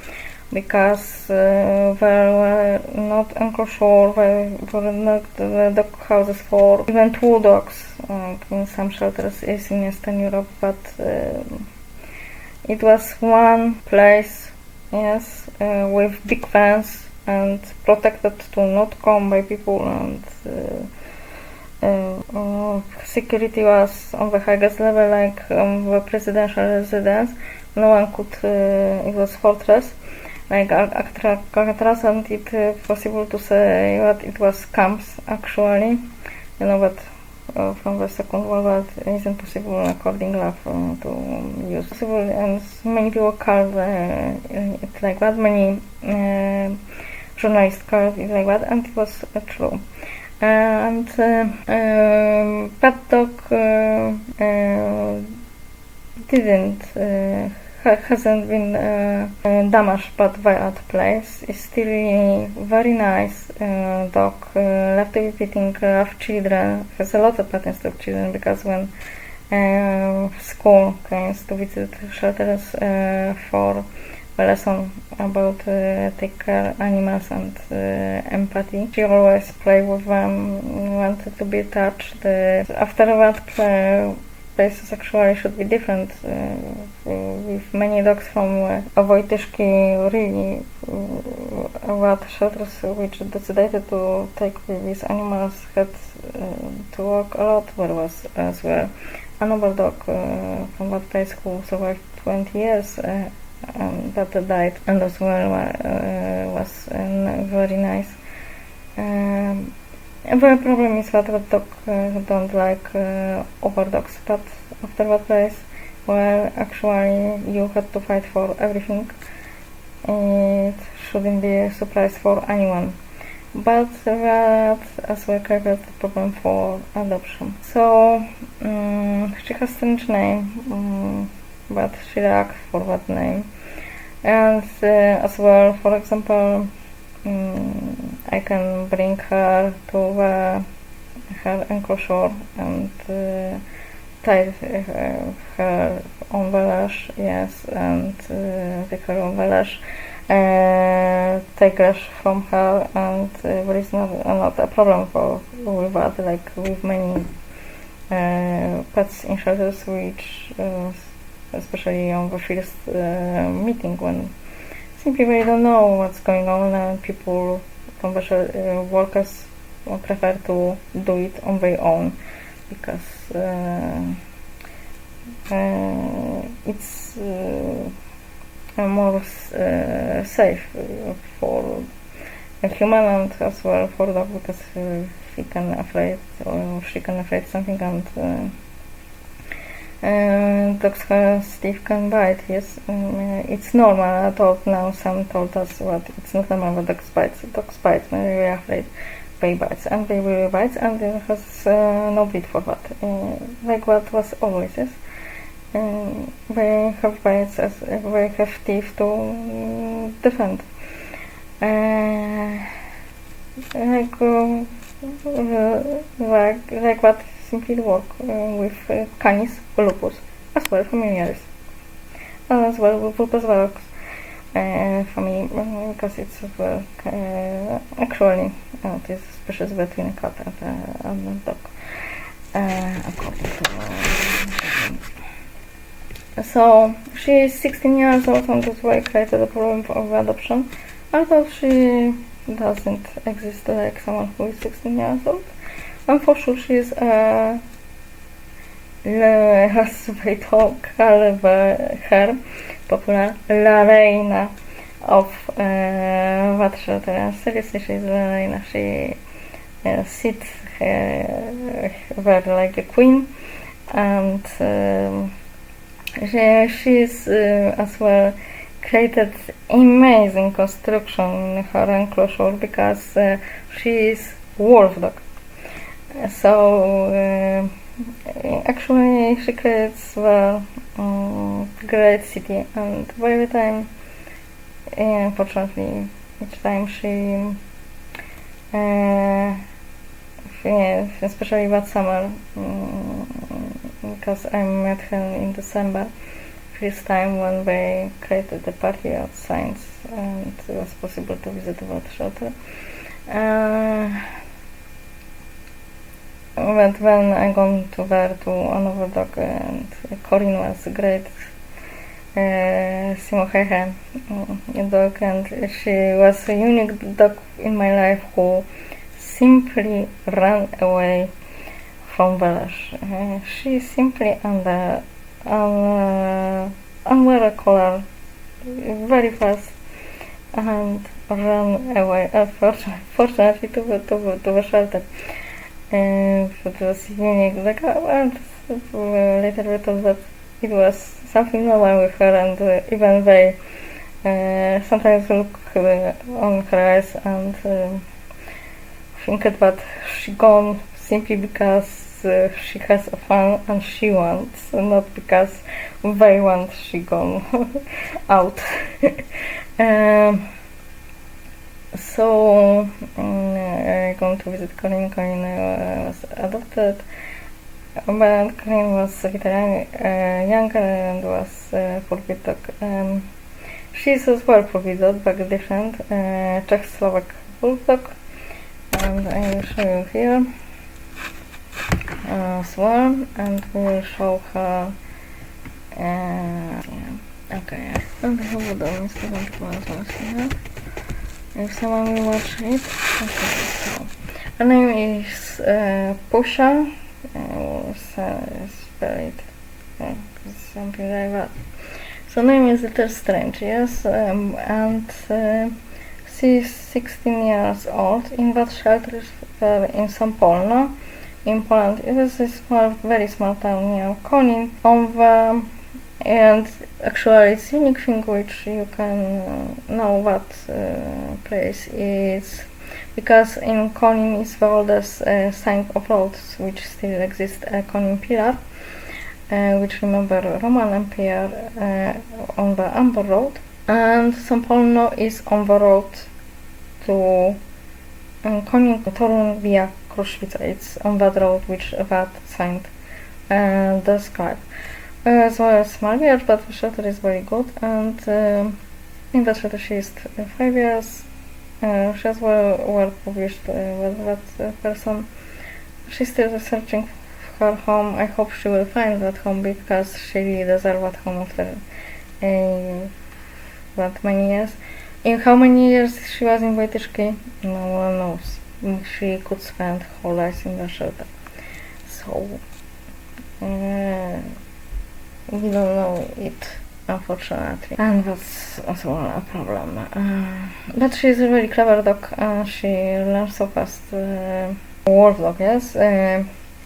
because there were not enclosure, there were not the dog houses for even 2 dogs. In some shelters is in Eastern Europe, but it was one place, yes, with big fence and protected to not come by people, and security was on the highest level, like the presidential residence. No one could, it was fortress, like Alcatraz, and it possible to say that it was camps actually. You know, but from the Second World War it isn't possible according to law to use possible, and many people called it like that, many journalists called it like that, and it was true. And Paddock hasn't been damaged by that place. It's still really very nice dog. Love to be feeding, love children. Has a lot of attention to children, because when school comes to visit shelters for a lesson about take care animals and empathy, she always play with them, wanted to be touched. After that, places actually should be different, with many dogs from Wojtyszki, really what shelters which decided to take these animals had to work a lot. There was as well another dog from that place who survived 20 years that died, and as well was very nice. The problem is that the dog don't like other dogs, but after that place, well, actually you had to fight for everything. It shouldn't be a surprise for anyone, but that as well created a problem for adoption. So she has strange name, but she likes for that name, and as well, for example, I can bring her to her enclosure and tie her on the leash, yes, and take her on the leash, take leash from her, and there is not a problem with that, like with many pets in shelters, which especially on the first meeting, when simply they don't know what's going on, and people, commercial workers, prefer to do it on their own, because it's more safe for a human, and as well for dog, because he can afraid, or she can afraid something, and dogs teeth can bite. Yes, it's normal. I thought now some told us what it's not normal, but dogs bite. Dogs bite when they're afraid. They bites, and they will bite, and there has no bleed for that. Like what was always, yes. They have bites, as they have teeth to defend. Like what simply work with canis lupus, as well familiaris, as well with lupus valgus family, because it's actually it is a species between a cat and a dog. So she is 16 years old, and that's why I created a problem of adoption. Although she doesn't exist like someone who is 16 years old. And for sure she is has very tall, her popular La Reina of that shelter. Seriously, she is La Reina. She sits there like a queen, and she is as well created amazing construction in her enclosure, because she is wolf dog. So actually she creates a great city, and by the time, unfortunately, each time she especially that summer, because I met her in December, first time when they created the party of science, and it was possible to visit that shelter. But when I gone to there to another dog, and Corinne was great Simohehe dog, and she was a unique dog in my life who simply ran away from village. She simply unwear a collar very fast and run away. Fortunately, to the shelter. It was unique. Like, and later we thought that it was something normal with her, and even they sometimes look on her eyes and think that she gone simply because she has a fun and she wants, not because they want she gone out. So I going to visit Colin. Colin was adopted, but Colin was a little younger and was pulpit dog. She's as well pulpit dog, but different, Czech-Slovak bulldog, and I will show you here as well, and we will show her. Yeah. Okay, and I have done here. If someone will watch it. Okay, so her name is Pusha. Spell it something like that. So name is a little strange, yes, and she's 16 years old in that shelter in Sampolno, in Poland. It is a small, very small town near Konin. And actually it's unique thing which you can know what place is, because in Konin is the oldest sign of roads which still exist, Konin Pillar, which remember Roman Empire on the Amber Road, and Sampolno is on the road to Konin Torun via Kruszwica. It's on that road which that sign describes. As well as small village, but the shelter is very good, and in the shelter she is 5 years. She has well published with that person. She's still searching her home. I hope she will find that home, because she really deserves that home after that many years. In how many years she was in Wojtyszki, no one knows. She could spend whole life in the shelter. So we don't know it, unfortunately, and that's as well a problem. But she's a very clever dog. She learns so fast. Wolf dog, yes,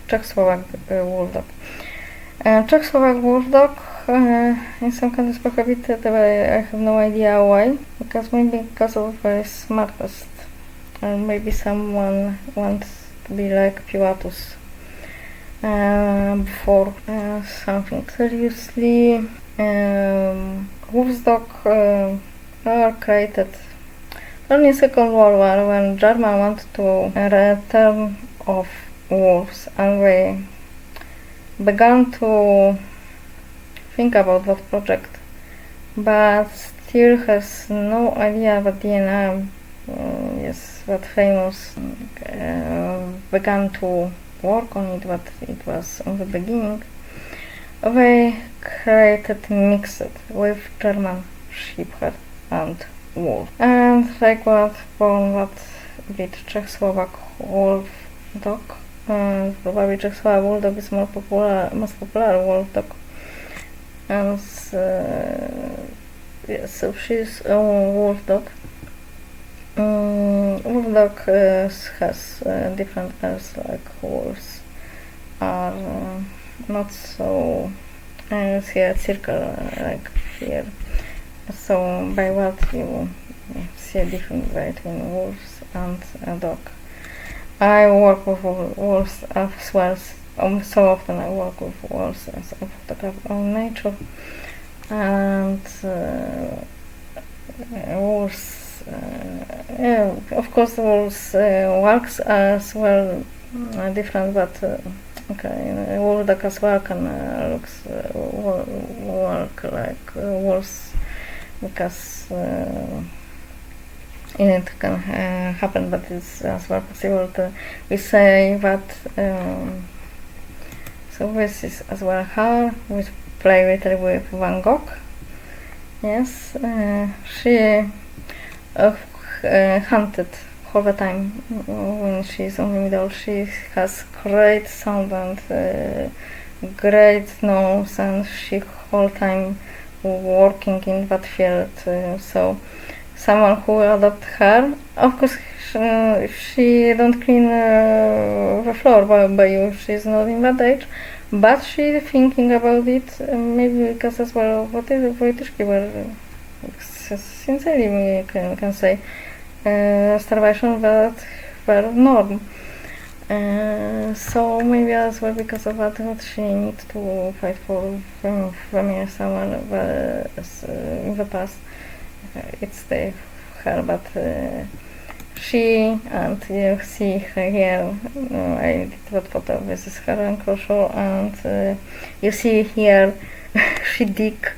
Czech-Slovak wolf dog. Czech-Slovak wolf dog in some countries prohibited. I have no idea why. Because of the smartest, and maybe someone wants to be like Pilatus. Before something seriously. Wolf dog are created only in Second World War, when Germans wanted to return of wolves, and they began to think about that project, but still has no idea that DNA, yes, that famous, began to work on it, but it was on the beginning. They created mixed with German Shepherd and Wolf, and like what born that with Czech-Slovak wolf dog. Probably Czech-Slovak wolf dog is most popular wolf dog, and yes, so she's a wolf dog. Wolf dog has different hairs, like wolves are not so see a circle like here. So by what you see a difference between wolves and a dog. I work with wolves as well. So often I work with wolves as a photographer on nature, and wolves. Of course, wolves walks as well different, but okay, wolf dog as well can walk like wolves, because it can happen, but it's as well possible to. We say that. So this is as well how we play little with Van Gogh. Yes, she hunted all the time when she's on the middle. She has great sound and great nose, and she whole time working in that field. So someone who adopt her, of course, she don't clean the floor by you. She's not in that age, but she thinking about it. Maybe because as well, what is Wojtyszki were sincerely we can say starvation that were norm. So maybe as well because of that she needs to fight for family somewhere in the past. It's her, but she, and you see her here, I did that photo, this is her enclosure, and you see here she dig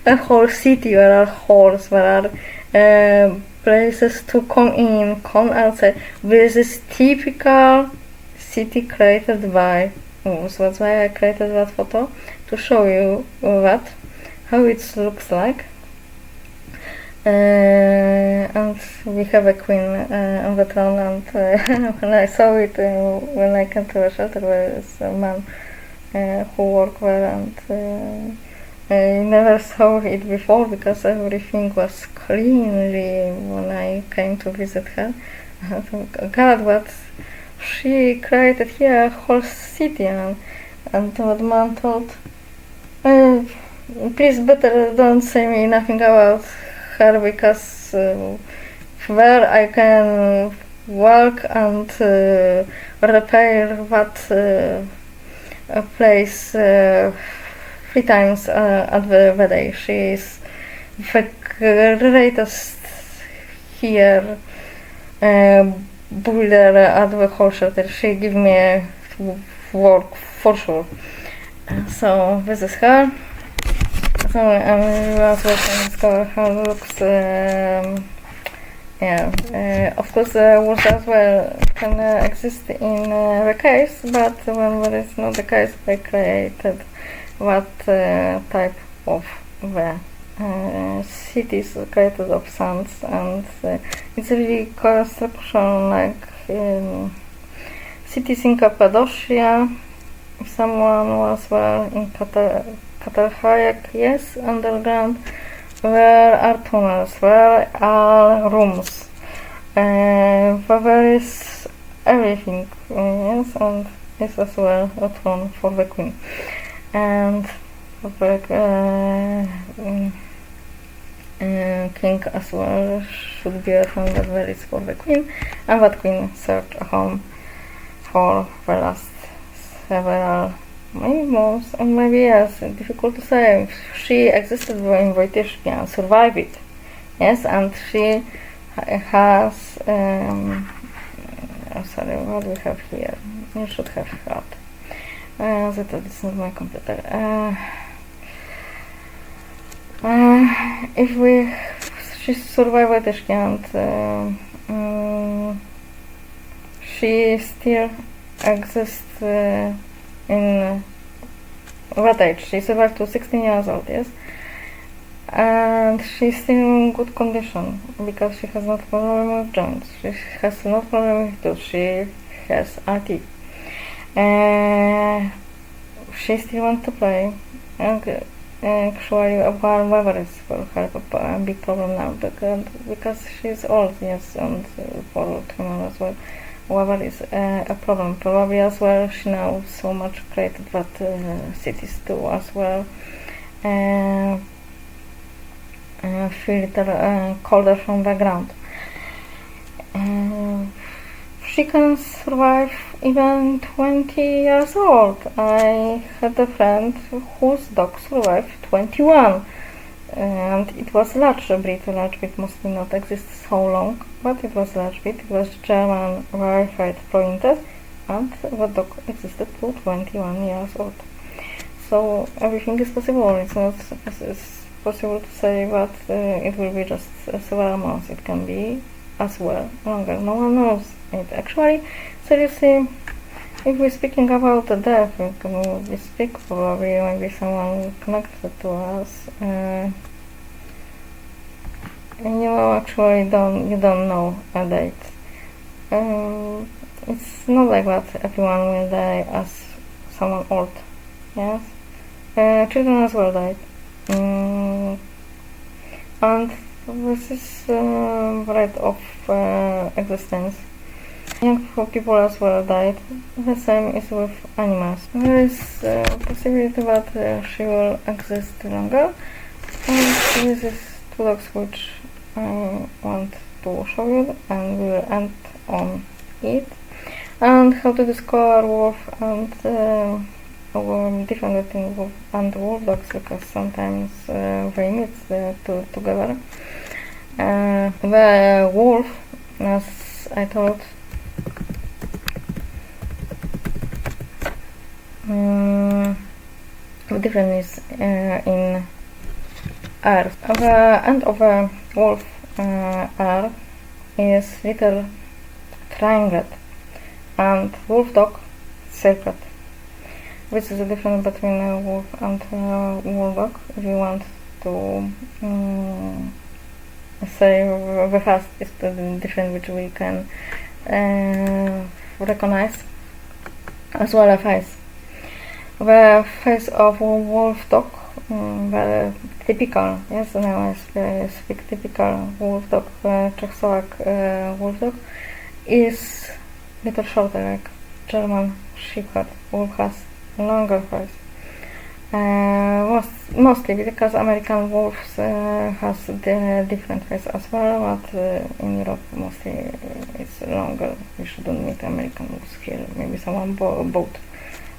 a whole city. There are halls, there are places to come in, come outside. This is typical city created by us. That's why I created that photo, to show you that, how it looks like. And we have a queen on the throne, and when I saw it, when I came to the shelter, there was a man who worked there, and I never saw it before because everything was clean when I came to visit her. I thought, God, what she created here, a whole city, and what man told, please better don't say me nothing about her, because where I can walk and repair that place 3 times at the day. She is the greatest here builder at the whole shelter. She give me work for sure. So this is her. So as well can discover how it looks. Of course, wood as well can exist in the case, but when there is not the case, they created what type of the cities created of sands, and it's really construction like cities in Cappadocia. If someone was well in Katarhayak, yes, underground, where are tunnels, where are rooms, there is everything, yes, and it's as well a throne for the queen, and for the king as well should be a throne that there is for the queen, and that queen searched a home for the last several maybe months, and maybe yes, difficult to say. She existed in Wojtyszki and survived it, yes, and she has sorry, what do we have here? You should have had that is not my computer. If she survived Wojtyszki, and she still exists in what age? She survived to 16 years old, yes, and she's still in good condition because she has no problem with joints, she has no problem with tooth, she has RT. She still wants to play, and actually warm weather is for her a big problem now because she's old, yes, and for tomorrow as well. Weather is a problem. Probably as well she knows so much created that cities do as well. Filter colder from the ground. She can survive even 20 years old. I had a friend whose dog survived 21. And it was large breed. Large breed mostly not exist so long, but it was large breed. It was German verified pointed, and the dog existed to 21 years old. So everything is possible. It's not it's possible to say that it will be just several months. It can be as well longer. No one knows it. Actually, seriously, if we're speaking about the death, we speak probably maybe someone connected to us. actually you don't know a date. It's not like that everyone will die as someone old. Yes, children as well died, and this is right of existence. Young people as well died. The same is with animals. There is a possibility that she will exist longer. And this is two dogs which I want to show you, and we will end on it. And how to discover wolf and different between wolf and wolf dogs, because sometimes they meet together. The wolf, as I told, the difference is in R. The end of a wolf R is little triangle, and wolf dog circle. This is the difference between a wolf and a wolf dog. If you want to say the first is the difference which we can recognize, as well as face. The face of a wolf dog, the typical, yes, now I speak typical wolf dog, Czechoslovak wolf dog, is little shorter, like German shepherd. Wolf has longer face. Mostly because American wolves has the different face as well, but in Europe mostly it's longer. You shouldn't meet American wolves here. Maybe someone bought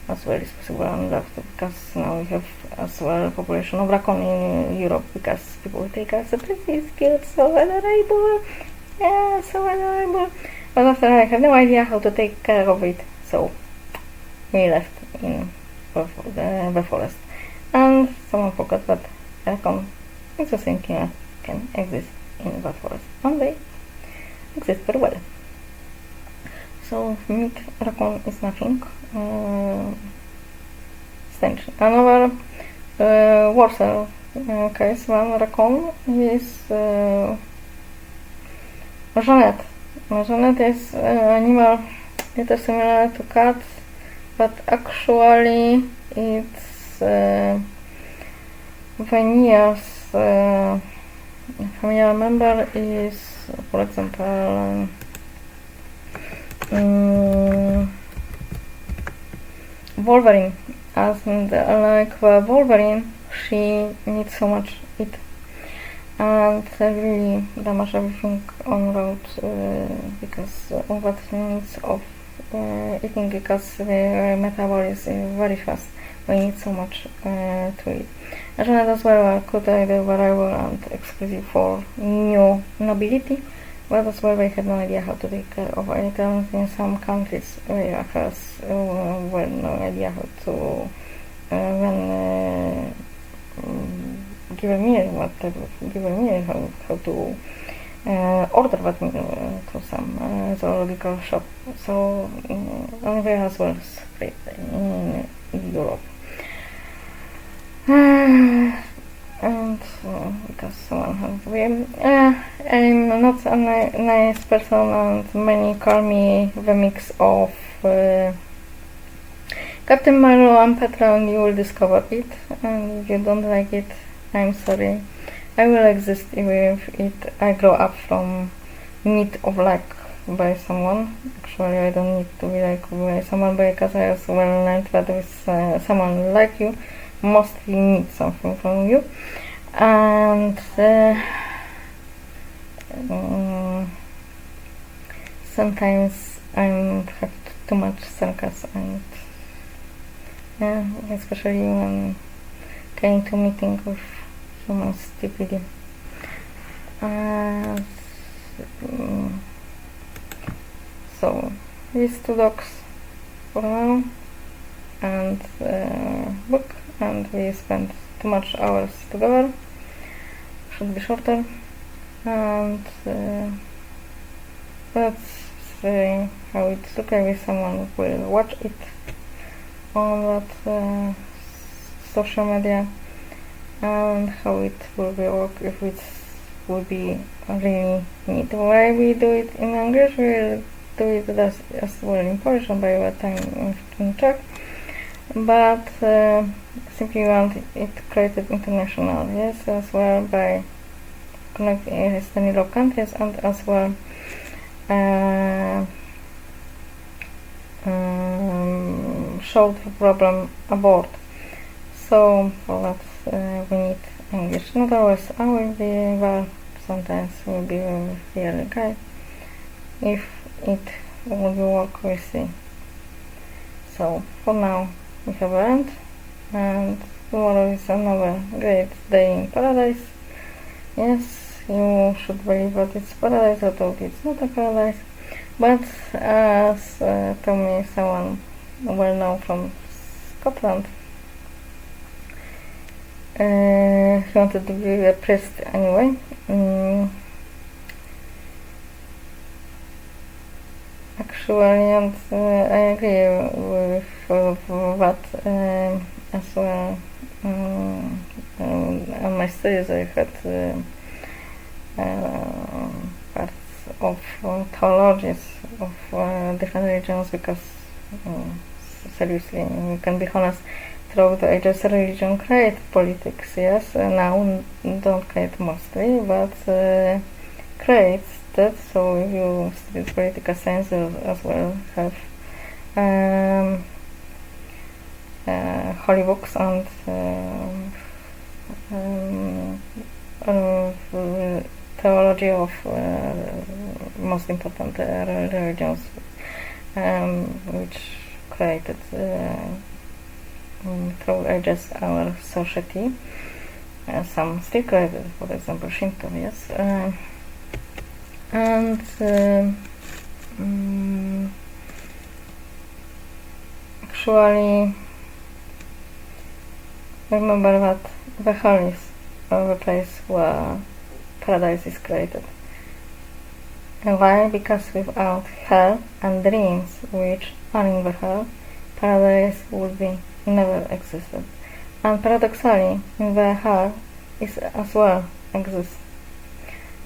as well is possible and left, because now we have as well population of raccoon in Europe, because people take us it's cute, so adorable, yeah, so adorable. But after I have no idea how to take care of it, so we left in the forest. And someone forgot that raccoon is the same thing can exist in that forest, and they exist very well. So meat raccoon is nothing strange. Another Warsaw case, one raccoon is Jeanette. Jeanette is animal little similar to cats, but actually it's Venia's familiar member is, for example, Wolverine. As like the Wolverine, she needs so much eat and really damage everything on road because of what needs of eating, because the metabolism is very fast. We need so much to eat. Jeanette as well could be variable and exclusive for new nobility, but as well they had no idea how to take care of it. In some countries they have well no idea how to when give a meal, how to order that meal to some zoological shop. So only they as well spread in Europe. And because someone has I'm not a nice person, and many call me the mix of Captain Marlowe and Petra, and you will discover it. And if you don't like it, I'm sorry. I will exist even if I grow up from meat of like by someone. Actually, I don't need to be like by someone, because I also well learned that with someone like you mostly need something from you. And sometimes I have too much sarcasm, and especially when going to meeting with human stupidity. So these two dogs for now, and book, and we spent too much hours together. Should be shorter, and let's see how it looks like. If someone will watch it on that social media, and how it will be work if it would be really neat. Why we do it in English, we do it as well in Polish, and by what time in Czech, but simply want it created international, yes, as well by connecting Eastern Europe countries, and as well showed the problem abroad. So for that we need English. Not always I will be, but sometimes will be really okay. If it will work, we'll see. So for now we have learned, and tomorrow is another great day in paradise. Yes, you should believe that it's paradise, although it's not a paradise. But as told me someone well known from Scotland, he wanted to be a priest anyway. Actually, and I agree with that as well. On my studies I had parts of theologies of different religions, because seriously, we can be honest, throughout the ages religion create politics, yes, now don't create mostly, but creates that. So if you study political science, as well have holy books and theology of most important religions, which created through ages our society. Some still created, for example, Shinto, yes, and actually remember that the hell is the place where paradise is created. And why? Because without hell and dreams which are in the hell, paradise would be never existed. And paradoxically, in the hell is as well exists.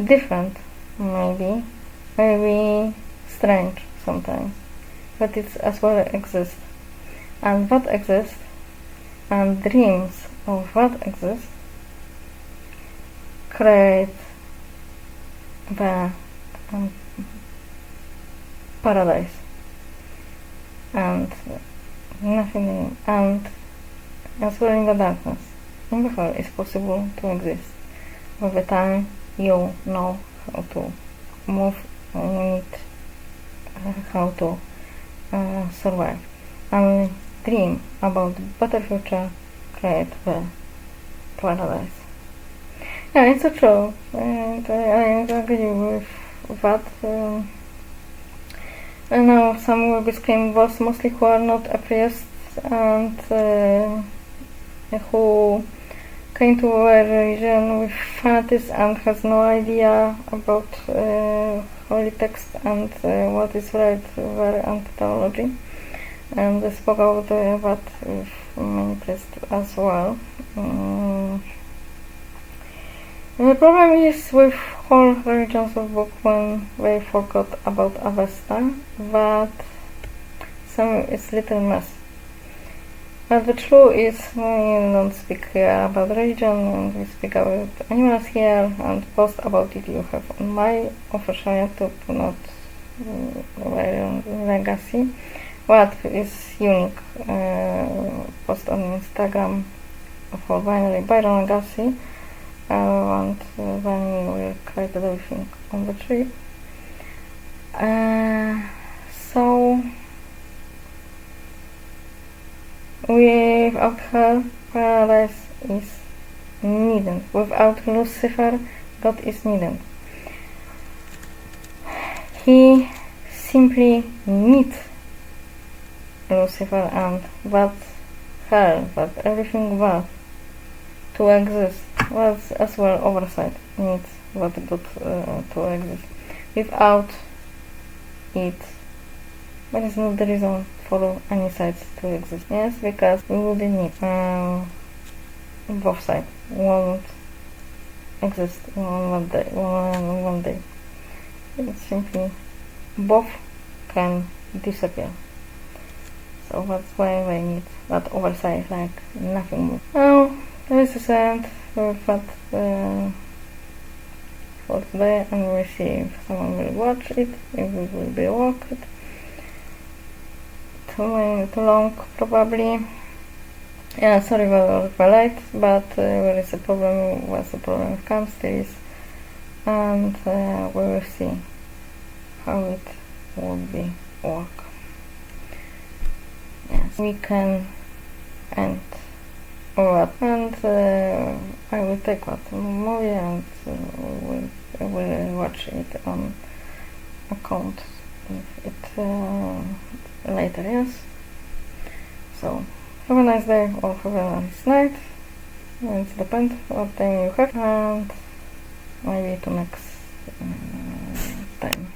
Different, maybe strange sometimes, but it's as well exists. And what exists, and dreams of what exists, create the paradise, and nothing, and as well in the darkness, in the hell, is possible to exist. With the time you know how to move on it, how to survive, and dream about better future, create the paradise. Yeah, it's so true, and I agree with that. And now some will be screaming, was mostly who are not atheists and who came to a religion with fanatics and has no idea about holy text and what is right there and theology. And I spoke about that with many priests as well. The problem is with whole religions of book when they forgot about Avesta, that some is little mess. But the truth is, we don't speak here about religion, and we speak about animals here, and post about it you have on my official YouTube, not Byron Legacy. What is unique, post on Instagram for Byron Legacy, and then we created everything on the trip. So without her, paradise is needed. Without Lucifer, God is needed. He simply needs Lucifer and that hell, that everything bad to exist, was as well oversight needs what God to exist. Without it, there is no reason for any sides to exist. Yes, because we wouldn't need both sides won't exist in one day. It's simply both can disappear. So that's why they need that oversight, like nothing more. Now, this is end with that for today, and we'll see if someone will watch it, if it will be worked. Too long, probably. Yeah, sorry for the late, but there is a problem. What's the problem with cam still is, and we will see how it will be work. Yes, we can end that, and I will take that movie and we will watch it on account if it later. Yes. So have a nice day or have a nice night. It depends what time you have, and maybe to next time.